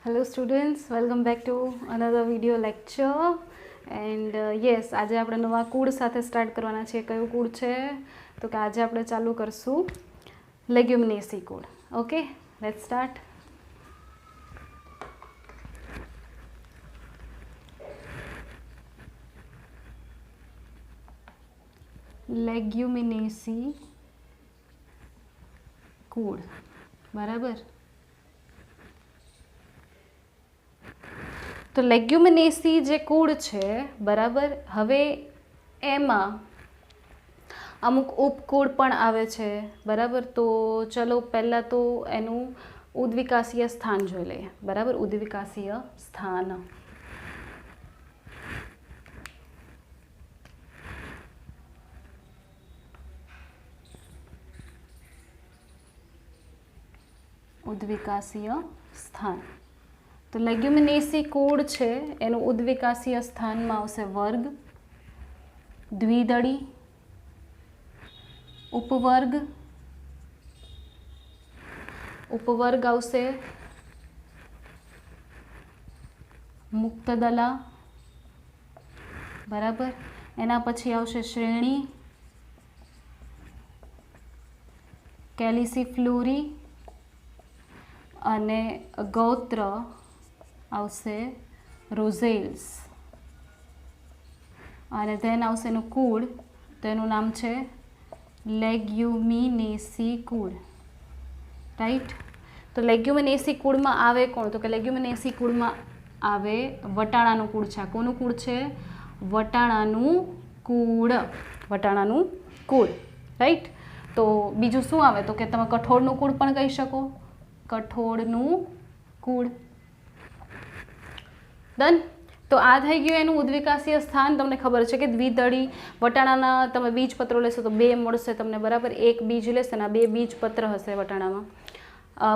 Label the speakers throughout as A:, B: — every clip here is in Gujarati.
A: Hello students, welcome back to another video lecture and yes, આજે આપણે નવા કુળ સાથે સ્ટાર્ટ કરવાના છે. કયું કુળ છે? તો કે આજે આપણે ચાલુ કરશું લેગ્યુમિનેસી કુળ. Okay, let's start. લેગ્યુમિનેસી કુળ, બરાબર. તો લેગ્યુમિનેસી જે કુળ છે, બરાબર, હવે એમાં અમુક ઉપકુળ પણ આવે છે, બરાબર. તો ચલો પહેલાં તો એનું ઉદ્વિકાસીય સ્થાન જોઈ લઈએ, બરાબર. ઉદ્વિકાસીય સ્થાન ઉદ્વિકાસીય સ્થાન. તો લેગ્યુમિનેસી કુળ છે એનું ઉદ્વિકાસીય સ્થાનમાં આવશે વર્ગ, દ્વિદળી, ઉપવર્ગ, ઉપવર્ગ આવશે મુક્તદલા, બરાબર. એના પછી આવશે શ્રેણી, કેલિસિફ્લોરી, અને ગોત્ર આવશે રોઝેલ્સ, અને ધેન આવશે એનું કુળ. તો એનું નામ છે લેગ્યુમિનેસી કુળ, રાઈટ. તો લેગ્યુમિનેસી કુળમાં આવે કોણ? તો કે લેગ્યુમિનેસી કુળમાં આવે વટાણાનું કુળ છે. આ કોનું કુળ છે? વટાણાનું કુળ, વટાણાનું કુળ, રાઈટ. તો બીજું શું આવે? તો કે તમે કઠોળનું કુળ પણ કહી શકો, કઠોળનું કુળ. ડન. તો આ થઈ ગયું એનું ઉદ્વિકાસીય સ્થાન. તમને ખબર છે કે દ્વિદળી વટાણાના તમે બીજપત્રો લેશો તો બે મળશે તમને, બરાબર. એક બીજ લેશે ને આ બે બીજપત્ર હશે વટાણામાં.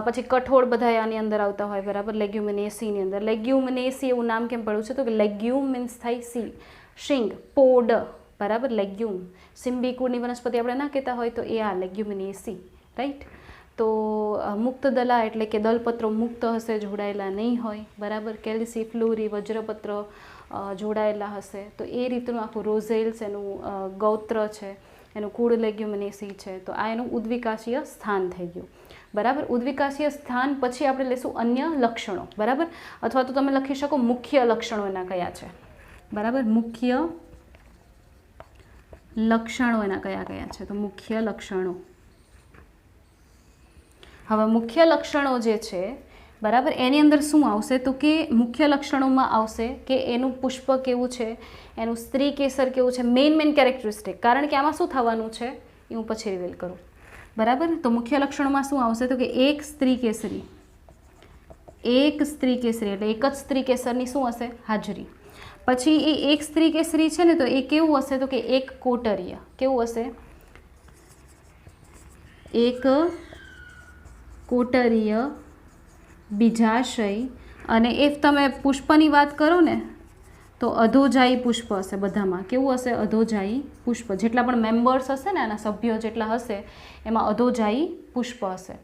A: પછી કઠોળ બધા આની અંદર આવતા હોય, બરાબર, લેગ્યુમિનેસીની અંદર. લેગ્યુમિનેસી એવું નામ કેમ પડ્યું છે? તો કે લેગ્યુમ મીન્સ થાય સી, શીંગ, પોડ, બરાબર. લેગ્યુમ, સિમ્બીકુળની વનસ્પતિ આપણે ના કહેતા હોય તો એ આ લેગ્યુમિનેસી, રાઈટ. તો મુક્તદલા એટલે કે દલપત્રો મુક્ત હશે, જોડાયેલા નહીં હોય, બરાબર. કેલ્સીફ્લોરી વજ્રપત્ર જોડાયેલા હશે. તો એ રીતનું આખું રોઝેલ્સ એનું ગૌત્ર છે, એનું કુળ લેગ્યુમિનેસી છે. તો આ એનું ઉદ્વિકાસીય સ્થાન થઈ ગયું, બરાબર. ઉદ્વિકાસીય સ્થાન પછી આપણે લેશું અન્ય લક્ષણો, બરાબર. અથવા તો તમે લખી શકો મુખ્ય લક્ષણો એના કયા છે, બરાબર. મુખ્ય લક્ષણો એના કયા કયા છે? તો મુખ્ય લક્ષણો. હવે મુખ્ય લક્ષણો જે છે, બરાબર, એની અંદર શું આવશે? તો કે મુખ્ય લક્ષણોમાં આવશે કે એનું પુષ્પ કેવું છે, એનું સ્ત્રી કેસર કેવું છે, મેઇન કેરેક્ટરિસ્ટિક. કારણ કે આમાં શું થવાનું છે એ હું પછી રિવીલ કરું, બરાબર. તો મુખ્ય લક્ષણોમાં શું આવશે? તો કે એક સ્ત્રી કેસરી, એક સ્ત્રી કેસરી એટલે એક જ સ્ત્રી કેસરની શું હશે? હાજરી. પછી એ એક સ્ત્રી કેસરી છે ને, તો એ કેવું હશે? તો કે એક કોટરીય. કેવું હશે? એક કોટરીય બીજાશય. અને if તમે પુષ્પની વાત કરો ને તો અધોજાયી પુષ્પ હશે બધામાં. કેવું હશે? અધોજાયી પુષ્પ. જેટલા પણ મેમ્બર્સ હશે ને, આના સભ્યો જેટલા હશે એમાં અધોજાયી પુષ્પ હશે.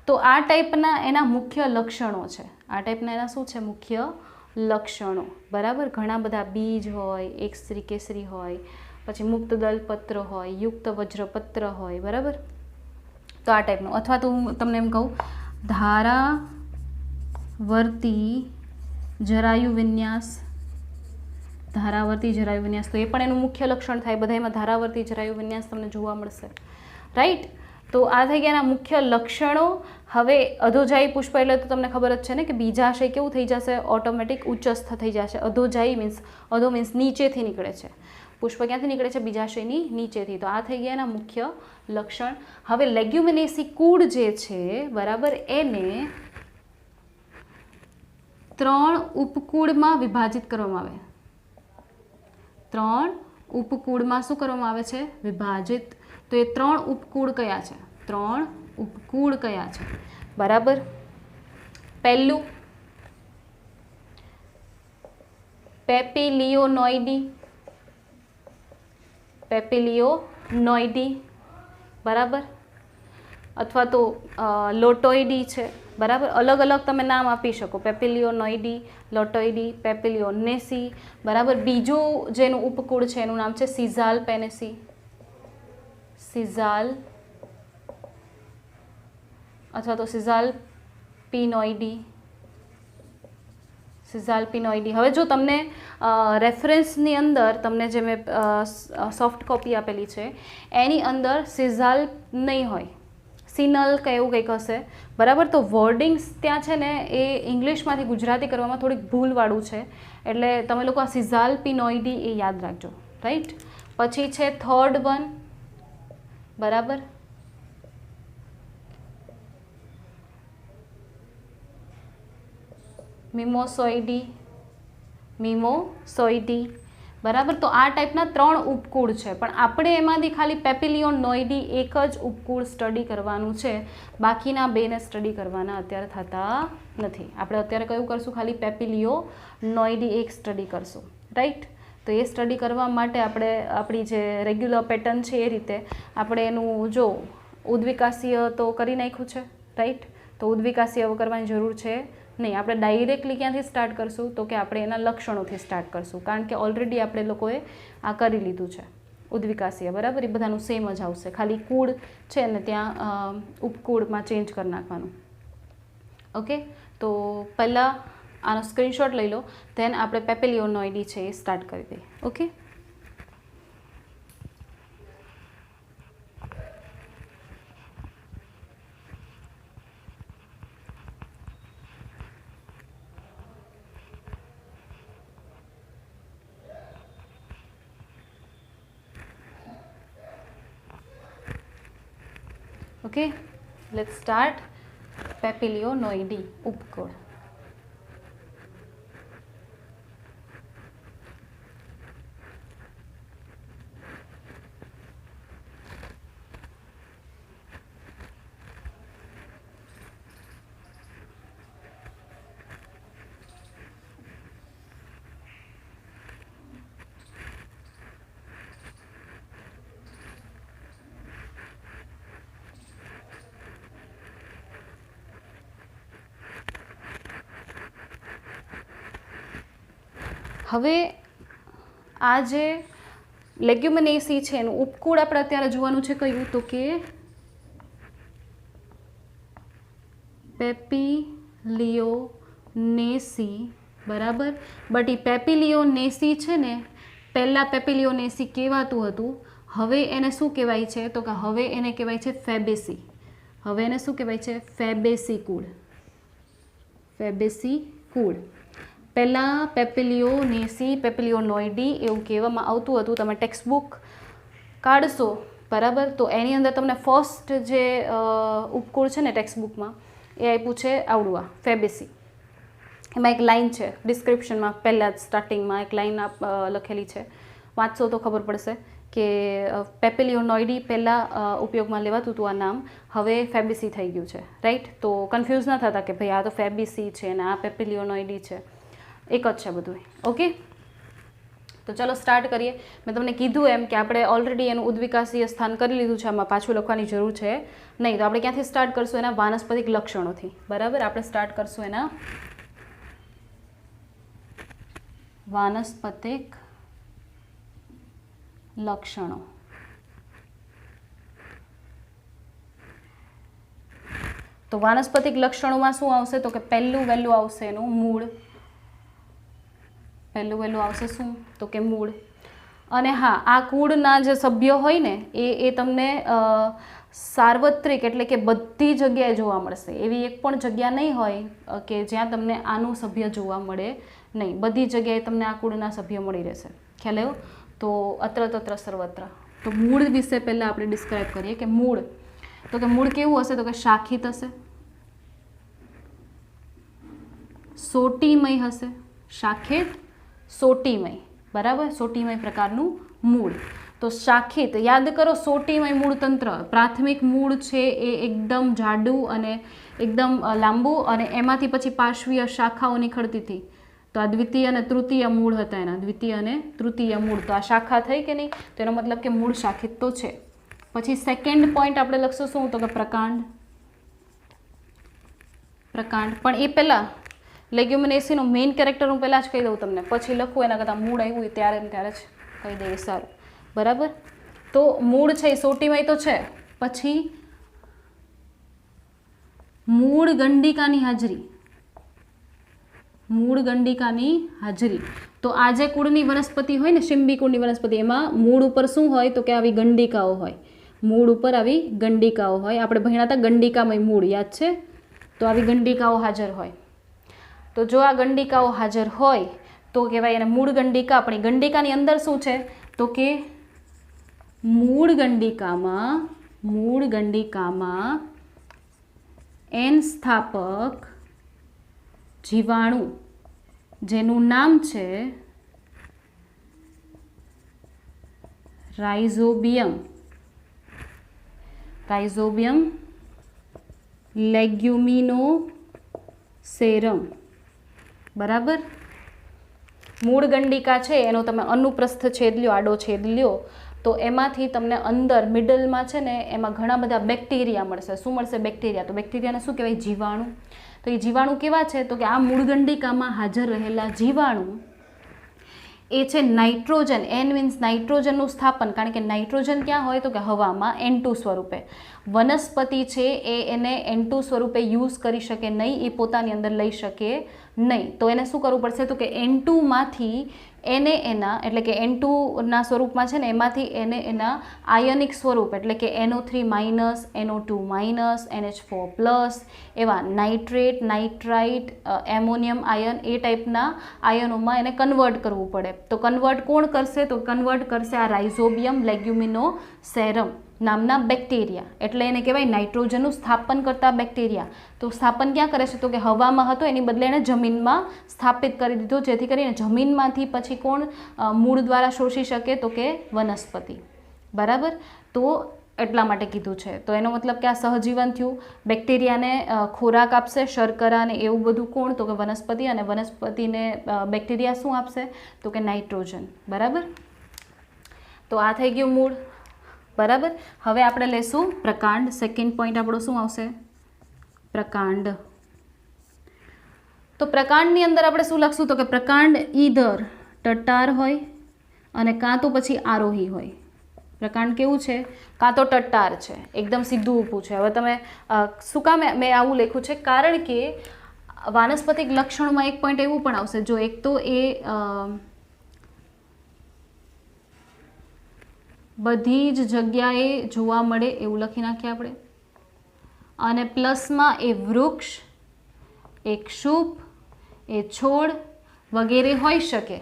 A: તો આ ટાઈપના એના મુખ્ય લક્ષણો છે. આ ટાઈપના એના શું છે? મુખ્ય લક્ષણો, બરાબર. ઘણા બધા બીજ હોય, એક સ્ત્રી કેસરી હોય, પછી મુક્ત દલપત્ર હોય, યુક્ત વજ્રપત્ર હોય, બરાબર. તો આ ટાઈપનું. અથવા તો હું તમને એમ કહું ધારાવર્તી જરાયુ વિન્યાસ, ધારાવર્તી જરાયુ વિન્યાસ. તો એ પણ એનું મુખ્ય લક્ષણ થાય. બધામાં ધારાવર્તી જરાયુ વિન્યાસ તમને જોવા મળશે, રાઈટ. તો આ થઈ ગયા એના મુખ્ય લક્ષણો. હવે અધોજાયી પુષ્પ એટલે તો તમને ખબર જ છે ને કે બીજાશય કેવું થઈ જશે? ઓટોમેટિક ઉચ્ચસ્થ થઈ જશે. અધોજાયી મીન્સ અધો મીન્સ નીચેથી નીકળે છે. પુષ્પ ક્યાંથી નીકળે છે? બીજાશયની નીચેથી. તો આ થઈ ગયા એના મુખ્ય લક્ષણ. હવે લેગ્યુમિનેસી કુળ જે છે, બરાબર, એને 3 ઉપકુળમાં વિભાજિત કરવામાં આવે. 3 ઉપકુળમાં શું કરવામાં આવે છે? વિભાજિત. તો એ 3 ઉપકુળ કયા છે? 3 ઉપકુળ કયા છે? બરાબર. પહેલું પેપિલિયોનોઇડી, પેપિલિયોનોઇડી, બરાબર. અથવા તો લોટોઇડી છે, બરાબર. અલગ અલગ તમે નામ આપી શકો, પેપિલિયોનોઇડી, લોટોઇડી, પેપિલિયોનેસી, બરાબર. બીજું જેનું ઉપકુળ છે એનું નામ છે સિઝાલ પેનેસી, સિઝાલ અથવા તો સિઝાલ પિનોઇડી, સિઝાલ પિનોઇડી. હવે જો તમને રેફરન્સની અંદર તમને જે મેં સોફ્ટ કોપી આપેલી છે એની અંદર સિઝાલ નહીં હોય, સિનલ કે એવું કંઈક હશે, બરાબર. તો વર્ડિંગ્સ ત્યાં છે ને એ ઇંગ્લિશમાંથી ગુજરાતી કરવામાં થોડીક ભૂલવાળું છે, એટલે તમે લોકો આ સિઝાલ પિનોઇડી એ યાદ રાખજો, રાઈટ. પછી છે થર્ડ વન, બરાબર, મિમોસોઇડી, મિમોસોઇડી, બરાબર. તો આ ટાઈપના 3 ઉપકુળ છે, પણ આપણે એમાંથી ખાલી પેપિલિયોનોઇડી એક જ ઉપકુળ સ્ટડી કરવાનું છે, બાકીના 2ને સ્ટડી કરવાના અત્યારે થતા નથી. આપણે અત્યારે કયું કરશું? ખાલી પેપિલિયોનોઇડી એક સ્ટડી કરશું, રાઈટ. તો એ સ્ટડી કરવા માટે આપણે આપણી જે રેગ્યુલર પેટર્ન છે એ રીતે આપણે એનું જો ઉદ્વિકાસીય તો કરી નાખ્યું છે, રાઈટ. તો ઉદ્વિકાસીય હવે કરવાની જરૂર છે નહીં. આપણે ડાયરેક્ટલી ક્યાંથી સ્ટાર્ટ કરશું? તો કે આપણે એના લક્ષણોથી સ્ટાર્ટ કરશું, કારણ કે ઓલરેડી આપણે લોકોએ આ કરી લીધું છે ઉદ્વિકાસીય, બરાબર. એ બધાનું સેમ જ આવશે, ખાલી કુળ છે ને ત્યાં ઉપકુળમાં ચેન્જ કરી નાખવાનું. ઓકે. તો પહેલાં આનો સ્ક્રીનશોટ લઈ લો, ધેન આપણે પેપિલિયોનોઇડી છે એ સ્ટાર્ટ કરી દઈએ. ઓકે. Okay, let's start પેપિલિયોનોઇડી ઉપકુળ. હવે આ જે લેગ્યુમિનેસી છે એનું ઉપકુળ આપણે અત્યારે જોવાનું છે કયું? તો કે પેપિલિયોનેસી, બરાબર. બટ એ પેપિલિયોનેસી છે ને પહેલાં પેપિલિયોનેસી કહેવાતું હતું, હવે એને શું કહેવાય છે? તો કે હવે એને કહેવાય છે ફેબેસી. હવે એને શું કહેવાય છે? ફેબેસી કુળ, ફેબેસી કુળ. પહેલાં પેપિલિયોનેસી, પેપિલિયોનોઇડી એવું કહેવામાં આવતું હતું. તમે ટેક્સ્ટ બુક કાઢશો, બરાબર, તો એની અંદર તમને ફર્સ્ટ જે ઉપકુળ છે ને ટેક્સ્ટ બુકમાં એ આપ્યું છે આવડું આ ફેબેસી. એમાં એક લાઇન છે ડિસ્ક્રિપ્શનમાં, પહેલાં જ સ્ટાર્ટિંગમાં એક લાઇન લખેલી છે, વાંચશો તો ખબર પડશે કે પેપિલિયોનોઇડી પહેલાં ઉપયોગમાં લેવાતું હતું આ નામ, હવે ફેબેસી થઈ ગયું છે, રાઈટ. તો કન્ફ્યુઝ ના થતા કે ભાઈ આ તો ફેબેસી છે અને આ પેપિલિયોનોઇડી છે, એક જ છે બધું. ઓકે. તો ચલો સ્ટાર્ટ કરીએ. મેં તમને કીધું એમ કે આપણે ઓલરેડી એનું ઉદ્વિકાસીય સ્થાન કરી લીધું છે, આમાં પાછું લખવાની જરૂર છે નહીં. તો આપણે ક્યાંથી સ્ટાર્ટ કરશું? એના વાનસ્પતિક લક્ષણોથી, બરાબર. આપણે સ્ટાર્ટ કરશું એના વાનસ્પતિક લક્ષણો. તો વાનસ્પતિક લક્ષણોમાં શું આવશે? તો કે પહેલું વહેલું આવશે એનું મૂળ. પહેલું વહેલું આવશે શું? તો કે મૂળ. અને હા, આ કુળના જે સભ્યો હોય ને એ તમને સાર્વત્રિક એટલે કે બધી જગ્યાએ જોવા મળશે. એવી એક પણ જગ્યા નહીં હોય કે જ્યાં તમને આનું સભ્ય જોવા મળે નહીં. બધી જગ્યાએ તમને આ કુળના સભ્ય મળી રહેશે. ખ્યાલ આવ્યો? તો અત્ર તત્ર સર્વત્ર. તો મૂળ વિશે પહેલાં આપણે ડિસ્ક્રાઇબ કરીએ કે મૂળ, તો કે મૂળ કેવું હશે? તો કે શાખિત હશે, સોટીમય હશે, શાખિત સોટીમય, બરાબર. સોટીમય પ્રકારનું મૂળ. તો શાખિત, યાદ કરો, સોટીમય મૂળ તંત્ર. પ્રાથમિક મૂળ છે એ એકદમ જાડું અને એકદમ લાંબુ, અને એમાંથી પછી પાર્શ્વીય શાખાઓ નીકળતી હતી. તો આ દ્વિતીય અને તૃતીય મૂળ હતા એના, દ્વિતીય અને તૃતીય મૂળ. તો આ શાખા થઈ કે નહીં? તો એનો મતલબ કે મૂળ શાખિત તો છે. પછી સેકન્ડ પોઈન્ટ આપણે લખશું શું? તો કે પ્રકાંડ. પ્રકાંડ. પણ એ પહેલાં લેગ્યુમિનેસીનું મેઇન કેરેક્ટર હું પહેલાં જ કહી દઉં તમને, પછી લખું એના કરતાં મૂળ આવ્યું હોય ત્યારે ને ત્યારે જ કહી દઈએ. સારું, બરાબર. તો મૂળ છે એ સોટીમાંય તો છે, પછી મૂળ ગંડિકાની હાજરી, મૂળ ગંડિકાની હાજરી. તો આ જે કુળની વનસ્પતિ હોય ને, શિંબી કુળની વનસ્પતિ, એમાં મૂળ ઉપર શું હોય તો કે આવી ગંડિકાઓ હોય. મૂળ ઉપર આવી ગંડિકાઓ હોય. આપણે ભણ્યા હતા ગંડિકામય મૂળ, યાદ છે? તો આવી ગંડિકાઓ હાજર હોય. તો જો આ ગંડિકાઓ હાજર હોય તો કહેવાય એને મૂળ ગંડિકા. પણ ગંડિકાની અંદર શું છે તો કે મૂળ ગંડિકામાં એન સ્થાપક જીવાણુ જેનું નામ છે રાઇઝોબિયમ લેગ્યુમિનોસેરમ. બરાબર. મૂળ ગંડિકા છે એનો તમે અનુપ્રસ્થ છેદ લ્યો, આડો છેદ લ્યો, તો એમાંથી તમને અંદર મિડલમાં છે ને એમાં ઘણા બધા બેક્ટેરિયા મળશે. શું મળશે? બેક્ટેરિયા. તો બેક્ટેરિયાને શું કહેવાય? જીવાણુ. તો એ જીવાણુ કેવા છે તો કે આ મૂળ ગંડિકામાં હાજર રહેલા જીવાણુ એ છે નાઇટ્રોજન. એન મીન્સ નાઇટ્રોજનનું સ્થાપન. કારણ કે નાઇટ્રોજન ક્યાં હોય તો કે હવામાં N2 સ્વરૂપે. વનસ્પતિ છે એ એને N2 સ્વરૂપે યુઝ કરી શકે નહીં, એ પોતાની અંદર લઈ શકે નહીં. તો એને શું કરવું પડશે તો કે N2 માંથી એને એના એટલે કે N2 ના સ્વરૂપમાં છે ને એમાંથી એને એના આયનિક સ્વરૂપ એટલે કે NO3 minus, NO2 minus, NH4 plus એવા નાઇટ્રેટ, નાઇટ્રાઇટ, એમોનિયમ આયન એ ટાઈપના આયનોમાં એને કન્વર્ટ કરવું પડે. તો કન્વર્ટ કોણ કરશે તો કન્વર્ટ કરશે આ રાઇઝોબિયમ લેગ્યુમિનોસેરમ નામના બેક્ટેરિયા. એટલે એને કહેવાય નાઇટ્રોજનનું સ્થાપન કરતા બેક્ટેરિયા. તો સ્થાપન ક્યાં કરે છે તો કે હવામાં હતો એની બદલે એને જમીનમાં સ્થાપિત કરી દીધો, જેથી કરીને જમીનમાંથી પછી કોણ મૂળ દ્વારા શોષી શકે તો કે વનસ્પતિ. બરાબર. તો એટલા માટે કીધું છે. તો એનો મતલબ કે આ સહજીવન થયું. બેક્ટેરિયાને ખોરાક આપશે, શર્કરા ને એવું બધું કોણ તો કે વનસ્પતિ, અને વનસ્પતિને બેક્ટેરિયા શું આપશે તો કે નાઇટ્રોજન. બરાબર. તો આ થઈ ગયું મૂળ. બરાબર. હવે આપણે લેશું પ્રકાંડ. સેકન્ડ પોઈન્ટ આપણો શું આવશે? પ્રકાંડ. તો પ્રકાંડની અંદર આપણે શું લખશું તો કે પ્રકાંડ ઈધર ટટ્ટાર હોય અને કાં તો પછી આરોહી હોય. પ્રકાંડ કેવું છે? કાં તો ટટ્ટાર છે, એકદમ સીધું ઊભું છે. હવે તમે શું કામ મેં આવું લખ્યું છે? કારણ કે વાનસ્પતિક લક્ષણમાં એક પોઈન્ટ એવું પણ આવશે. જો એક તો એ બધી જ જગ્યાએ જોવા મળે એવું લખી નાખીએ આપણે, અને પ્લસમાં એ વૃક્ષ, એ ક્ષુપ, એ છોડ વગેરે હોઈ શકે.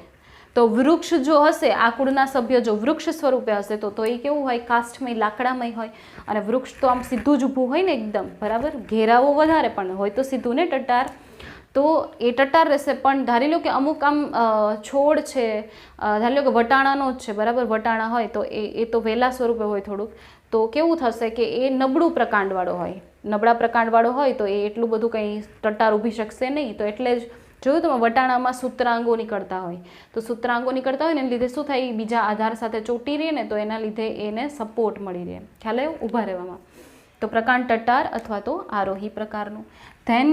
A: તો વૃક્ષ જો હશે, આ કુળના સભ્ય જો વૃક્ષ સ્વરૂપે હશે તો એ કેવું હોય? કાષ્ઠમય, લાકડામય હોય. અને વૃક્ષ તો આમ સીધું જ ઊભું હોય ને એકદમ. બરાબર. ઘેરાવો વધારે પણ હોય તો સીધું ને ટટ્ટાર. તો એ ટટ્ટાર રહેશે. પણ ધારી લો કે અમુક આમ છોડ છે, ધારી લો કે વટાણાનો જ છે. બરાબર. વટાણા હોય તો એ તો વેલા સ્વરૂપે હોય થોડુંક. તો કેવું થશે કે એ નબળું પ્રકાંડવાળો હોય. નબળા પ્રકાંડવાળો હોય તો એ એટલું બધું કંઈ ટટ્ટાર ઊભી શકશે નહીં. તો એટલે જ જોયું તમે વટાણામાં સૂત્રાંગો નીકળતા હોય. તો સૂત્રાંગો નીકળતા હોય ને એને લીધે શું થાય? બીજા આધાર સાથે ચોંટી રહે ને તો એના લીધે એને સપોર્ટ મળી રહે. ખ્યાલ આવ્યો? ઊભા રહેવામાં. તો પ્રકાંડ ટટ્ટાર અથવા તો આરોહી પ્રકારનું. ધેન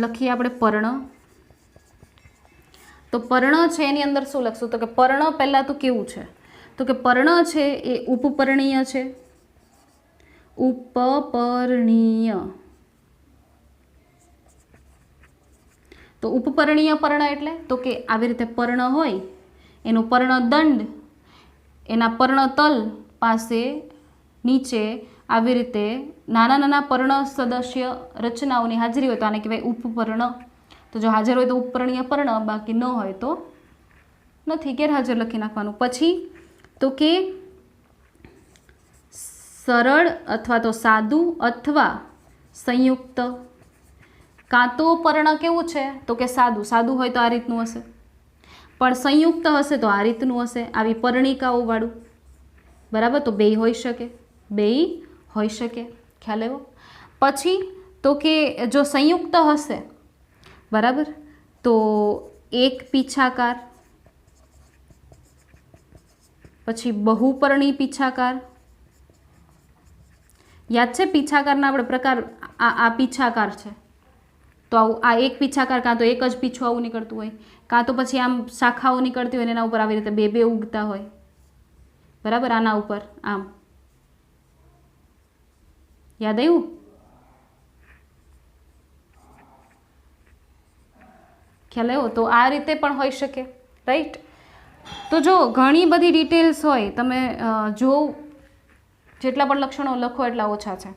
A: લખીએ આપણે પર્ણ. તો પર્ણ છે એની અંદર શું લખશું તો કે પર્ણ પહેલાં તો કેવું છે તો કે પર્ણ છે એ ઉપપર્ણીય છે. ઉપપર્ણીય. તો ઉપપર્ણીય પર્ણ એટલે તો કે આવી રીતે પર્ણ હોય, એનું પર્ણદંડ એના પર્ણતલ પાસે નીચે આવી રીતે નાના નાના પર્ણ સદસ્ય રચનાઓની હાજરી હોય તો આને કહેવાય ઉપપર્ણ. તો જો હાજર હોય તો ઉપપર્ણીય પર્ણ, બાકી ન હોય તો નથી, ગેરહાજર લખી નાખવાનું. પછી તો કે સરળ અથવા તો સાદું અથવા સંયુક્ત. કાં તો પર્ણ કેવું છે તો કે સાદું. સાદું હોય તો આ રીતનું હશે, પણ સંયુક્ત હશે તો આ રીતનું હશે, આવી પર્ણિકાઓવાળું. બરાબર. તો બેય હોઈ શકે, બેય હોઈ શકે. ખ્યાલ આવ્યો? પછી તો કે જો સંયુક્ત હશે, બરાબર, તો એક પીછાકાર, પછી બહુપર્ણી પીછાકાર. યાદ છે પીછાકારના આપણે પ્રકાર? આ પીછાકાર છે. તો આવું આ એક પીછાકાર કાં તો એક જ પીછું આવું નીકળતું હોય, કાં તો પછી આમ શાખાઓ નીકળતી હોય ને એના ઉપર આવી રીતે બે બે ઉગતા હોય, બરાબર, આના ઉપર આમ, યાદ આવ્યું? ખ્યાલ આવ્યો? તો આ રીતે પણ હોઈ શકે, રાઈટ. તો જો ઘણી બધી ડિટેલ્સ હોય, તમે જો જેટલા પણ લક્ષણો લખો એટલા ઓછા છે.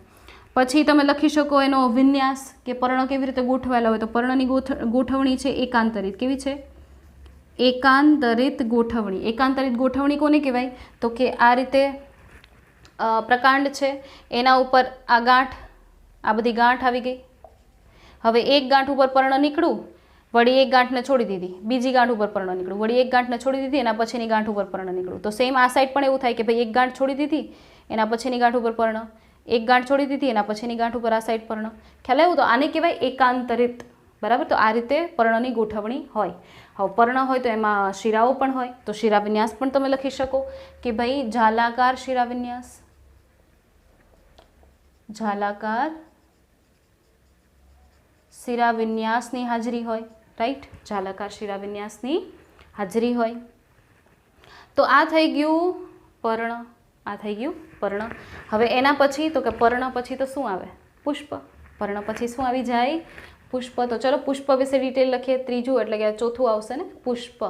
A: પછી તમે લખી શકો એનો વિન્યાસ, કે પર્ણ કેવી રીતે ગોઠવાયેલા હોય. તો પર્ણની ગોઠવણી છે એકાંતરિત. કેવી છે? એકાંતરિત ગોઠવણી. એકાંતરિત ગોઠવણી કોને કહેવાય? તો કે આ રીતે પ્રકાંડ છે, એના ઉપર આ ગાંઠ, આ બધી ગાંઠ આવી ગઈ. હવે એક ગાંઠ ઉપર પર્ણ નીકળું, વળી એક ગાંઠને છોડી દીધી, બીજી ગાંઠ ઉપર પર્ણ નીકળું, વળી એક ગાંઠને છોડી દીધી, એના પછીની ગાંઠ ઉપર પર્ણ નીકળું. તો સેમ આ સાઈડ પણ એવું થાય કે ભાઈ એક ગાંઠ છોડી દીધી, એના પછીની ગાંઠ ઉપર પર્ણ, એક ગાંઠ છોડી દીધી, એના પછીની ગાંઠ ઉપર આ સાઈડ પર્ણ. ખ્યાલ આવ્યું? તો આને કહેવાય એકાંતરિત, બરાબર. તો આ રીતે પર્ણની ગોઠવણી હોય. હવે પર્ણ હોય તો એમાં શિરાઓ પણ હોય, તો શિરાવિન્યાસ પણ તમે લખી શકો કે ભાઈ ઝાલાકાર શિરાવિન્યાસ, ઝાલાકાર શિરાવિન્યાસની હાજરી હોય, રાઈટ, ઝાલાકાર શિરાવિન્યાસની હાજરી હોય. તો આ થઈ ગયું પર્ણ, આ થઈ ગયું પર્ણ. હવે એના પછી તો કે પર્ણ પછી તો શું આવે? પુષ્પ. પર્ણ પછી શું આવી જાય? પુષ્પ. તો ચલો પુષ્પ વિશે ડિટેલ લખીએ. ત્રીજું એટલે કે ચોથું આવશે ને, પુષ્પ.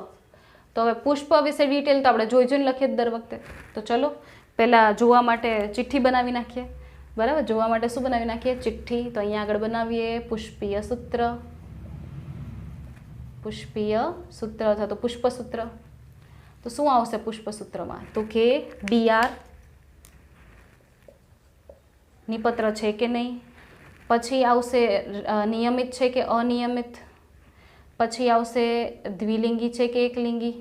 A: તો હવે પુષ્પ વિશે ડિટેલ તો આપણે જોઈને લખીએ દર વખતે. તો ચલો પહેલાં જોવા માટે ચિઠ્ઠી બનાવી નાખીએ, બરાબર. જોવા માટે શું બનાવી નાખીએ? ચિઠ્ઠી. તો અહીંયા આગળ બનાવીએ પુષ્પીય સૂત્ર, પુષ્પીય સૂત્ર અથવા તો પુષ્પસૂત્ર. તો શું આવશે પુષ્પસૂત્રમાં? તો કે BR નિપત્ર છે કે નહીં, પછી આવશે નિયમિત છે કે અનિયમિત, પછી આવશે દ્વિલિંગી છે કે એકલિંગી,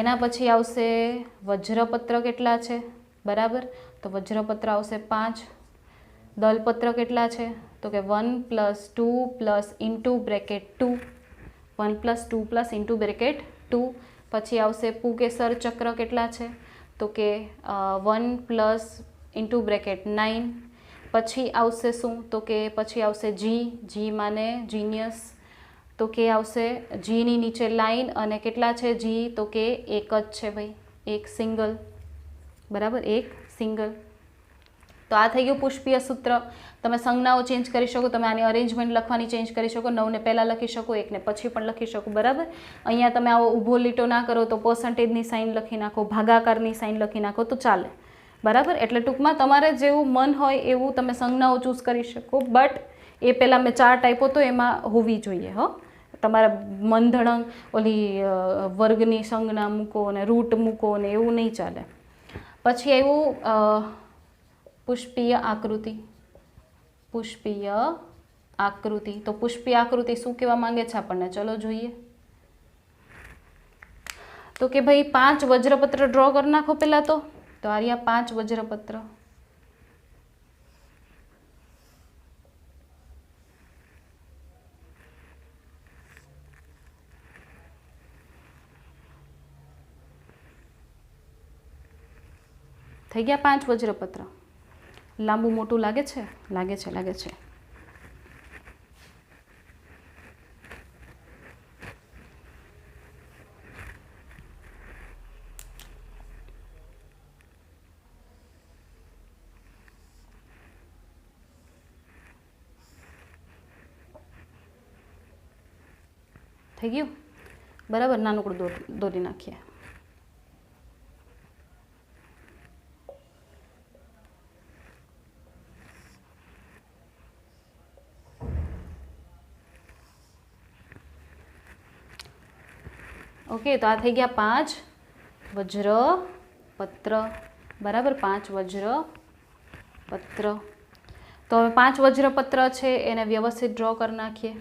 A: એના પછી આવશે વજ્રપત્ર કેટલા છે, બરાબર. તો વજ્રપત્ર આવશે 5. દલપત્ર કેટલા છે? તો કે 1 + 2 + ઇન્ટુ બ્રેકેટ 2, 1 + 2 + ઇન્ટુ બ્રેકેટ 2. પછી આવશે પુકેસર ચક્ર કેટલા છે? તો કે 1 + ઇન્ટુ બ્રેકેટ 9. પછી આવશે શું? તો કે પછી આવશે જી માને જીનિયસ. તો કે આવશે જીની નીચે લાઈન, અને કેટલા છે જી? તો કે એક જ છે ભાઈ, એક સિંગલ, બરાબર, એક સિંગલ. તો આ થઈ ગયું પુષ્પીય સૂત્ર. તમે સંજ્ઞાઓ ચેન્જ કરી શકો, તમે આની અરેન્જમેન્ટ લખવાની ચેન્જ કરી શકો, 9 ને પહેલાં લખી શકો, 1 ને પછી પણ લખી શકો, બરાબર. અહીંયા તમે આવો ઊભો લીટો ના કરો તો પર્સન્ટેજની સાઇન લખી નાખો, ભાગાકારની સાઇન લખી નાખો તો ચાલે, બરાબર. એટલે ટૂંકમાં તમારે જેવું મન હોય એવું તમે સંજ્ઞાઓ ચૂઝ કરી શકો. બટ એ પહેલાં મેં ચાર્ટ આપ્યો તો એમાં હોવી જોઈએ. તમારા મંધણંગ ઓલી વર્ગની સંજ્ઞા મૂકો અને રૂટ મૂકો ને એવું નહીં ચાલે. પછી આવ્યું પુષ્પીય આકૃતિ. પુષ્પીય આકૃતિ. તો પુષ્પીય આકૃતિ શું કહેવા માંગે છે આપણને? ચલો જોઈએ. તો કે ભાઈ 5 વજ્રપત્ર ડ્રો કરી નાખો પહેલાં તો આ રહ્યા 5 વજ્રપત્ર. થઈ ગયા 5 વજ્રપત્ર. લાંબુ મોટું લાગે છે? લાગે છે, લાગે છે. થઈ ગયું, બરાબર. નાનકડું દોરી નાખીએ. ઓકે, તો આ થઈ ગયા 5 વજ્રપત્ર, બરાબર. 5 વજ્રપત્ર. તો હવે 5 વજ્રપત્ર છે એને વ્યવસ્થિત ડ્રો કરી નાખીએ.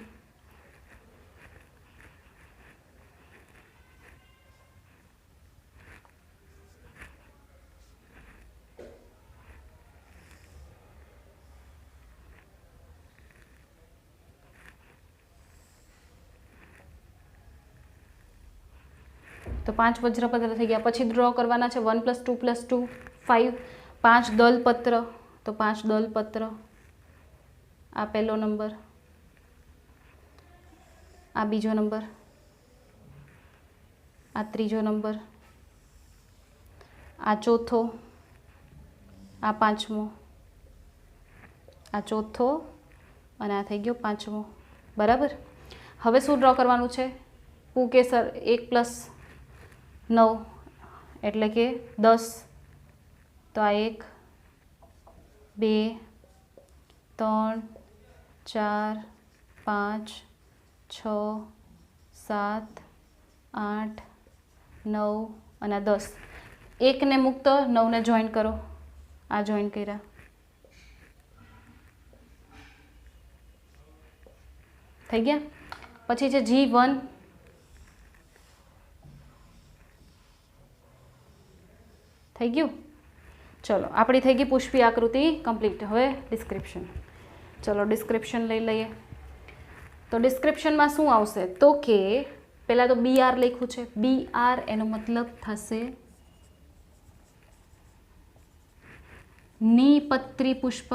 A: તો 5 વજ્રપત્ર થઈ ગયા. પછી ડ્રો કરવાના છે 1 + 2 + 2 5. 5 દલપત્ર. તો 5 દલપત્ર. આ પહેલો નંબર. આ બીજો નંબર, આ ત્રીજો નંબર, આ ચોથો, આ પાંચમો, આ ચોથો અને આ થઈ ગયો પાંચમો. બરાબર. હવે શું ડ્રો કરવાનું છે? પુકેસર 1 + 9 એટલે કે 10. તો આ 1 2 3 4 5 6 7 8 9 અને આ 10. 1 ને મુક્ત, 9 ને જોઈન કરો. આ જોઈન કર્યા. થઈ ગયા. પછી છે G1. થઈ ગયું. ચલો, આપણી થઈ ગઈ પુષ્પી આકૃતિ કમ્પ્લીટ. હવે ડિસ્ક્રિપ્શન. ચલો ડિસ્ક્રિપ્શન લઈ લઈએ. તો ડિસ્ક્રિપ્શનમાં શું આવશે? તો કે પહેલાં તો BR લખ્યું છે. BR એનો મતલબ થશે નિપત્રી પુષ્પ.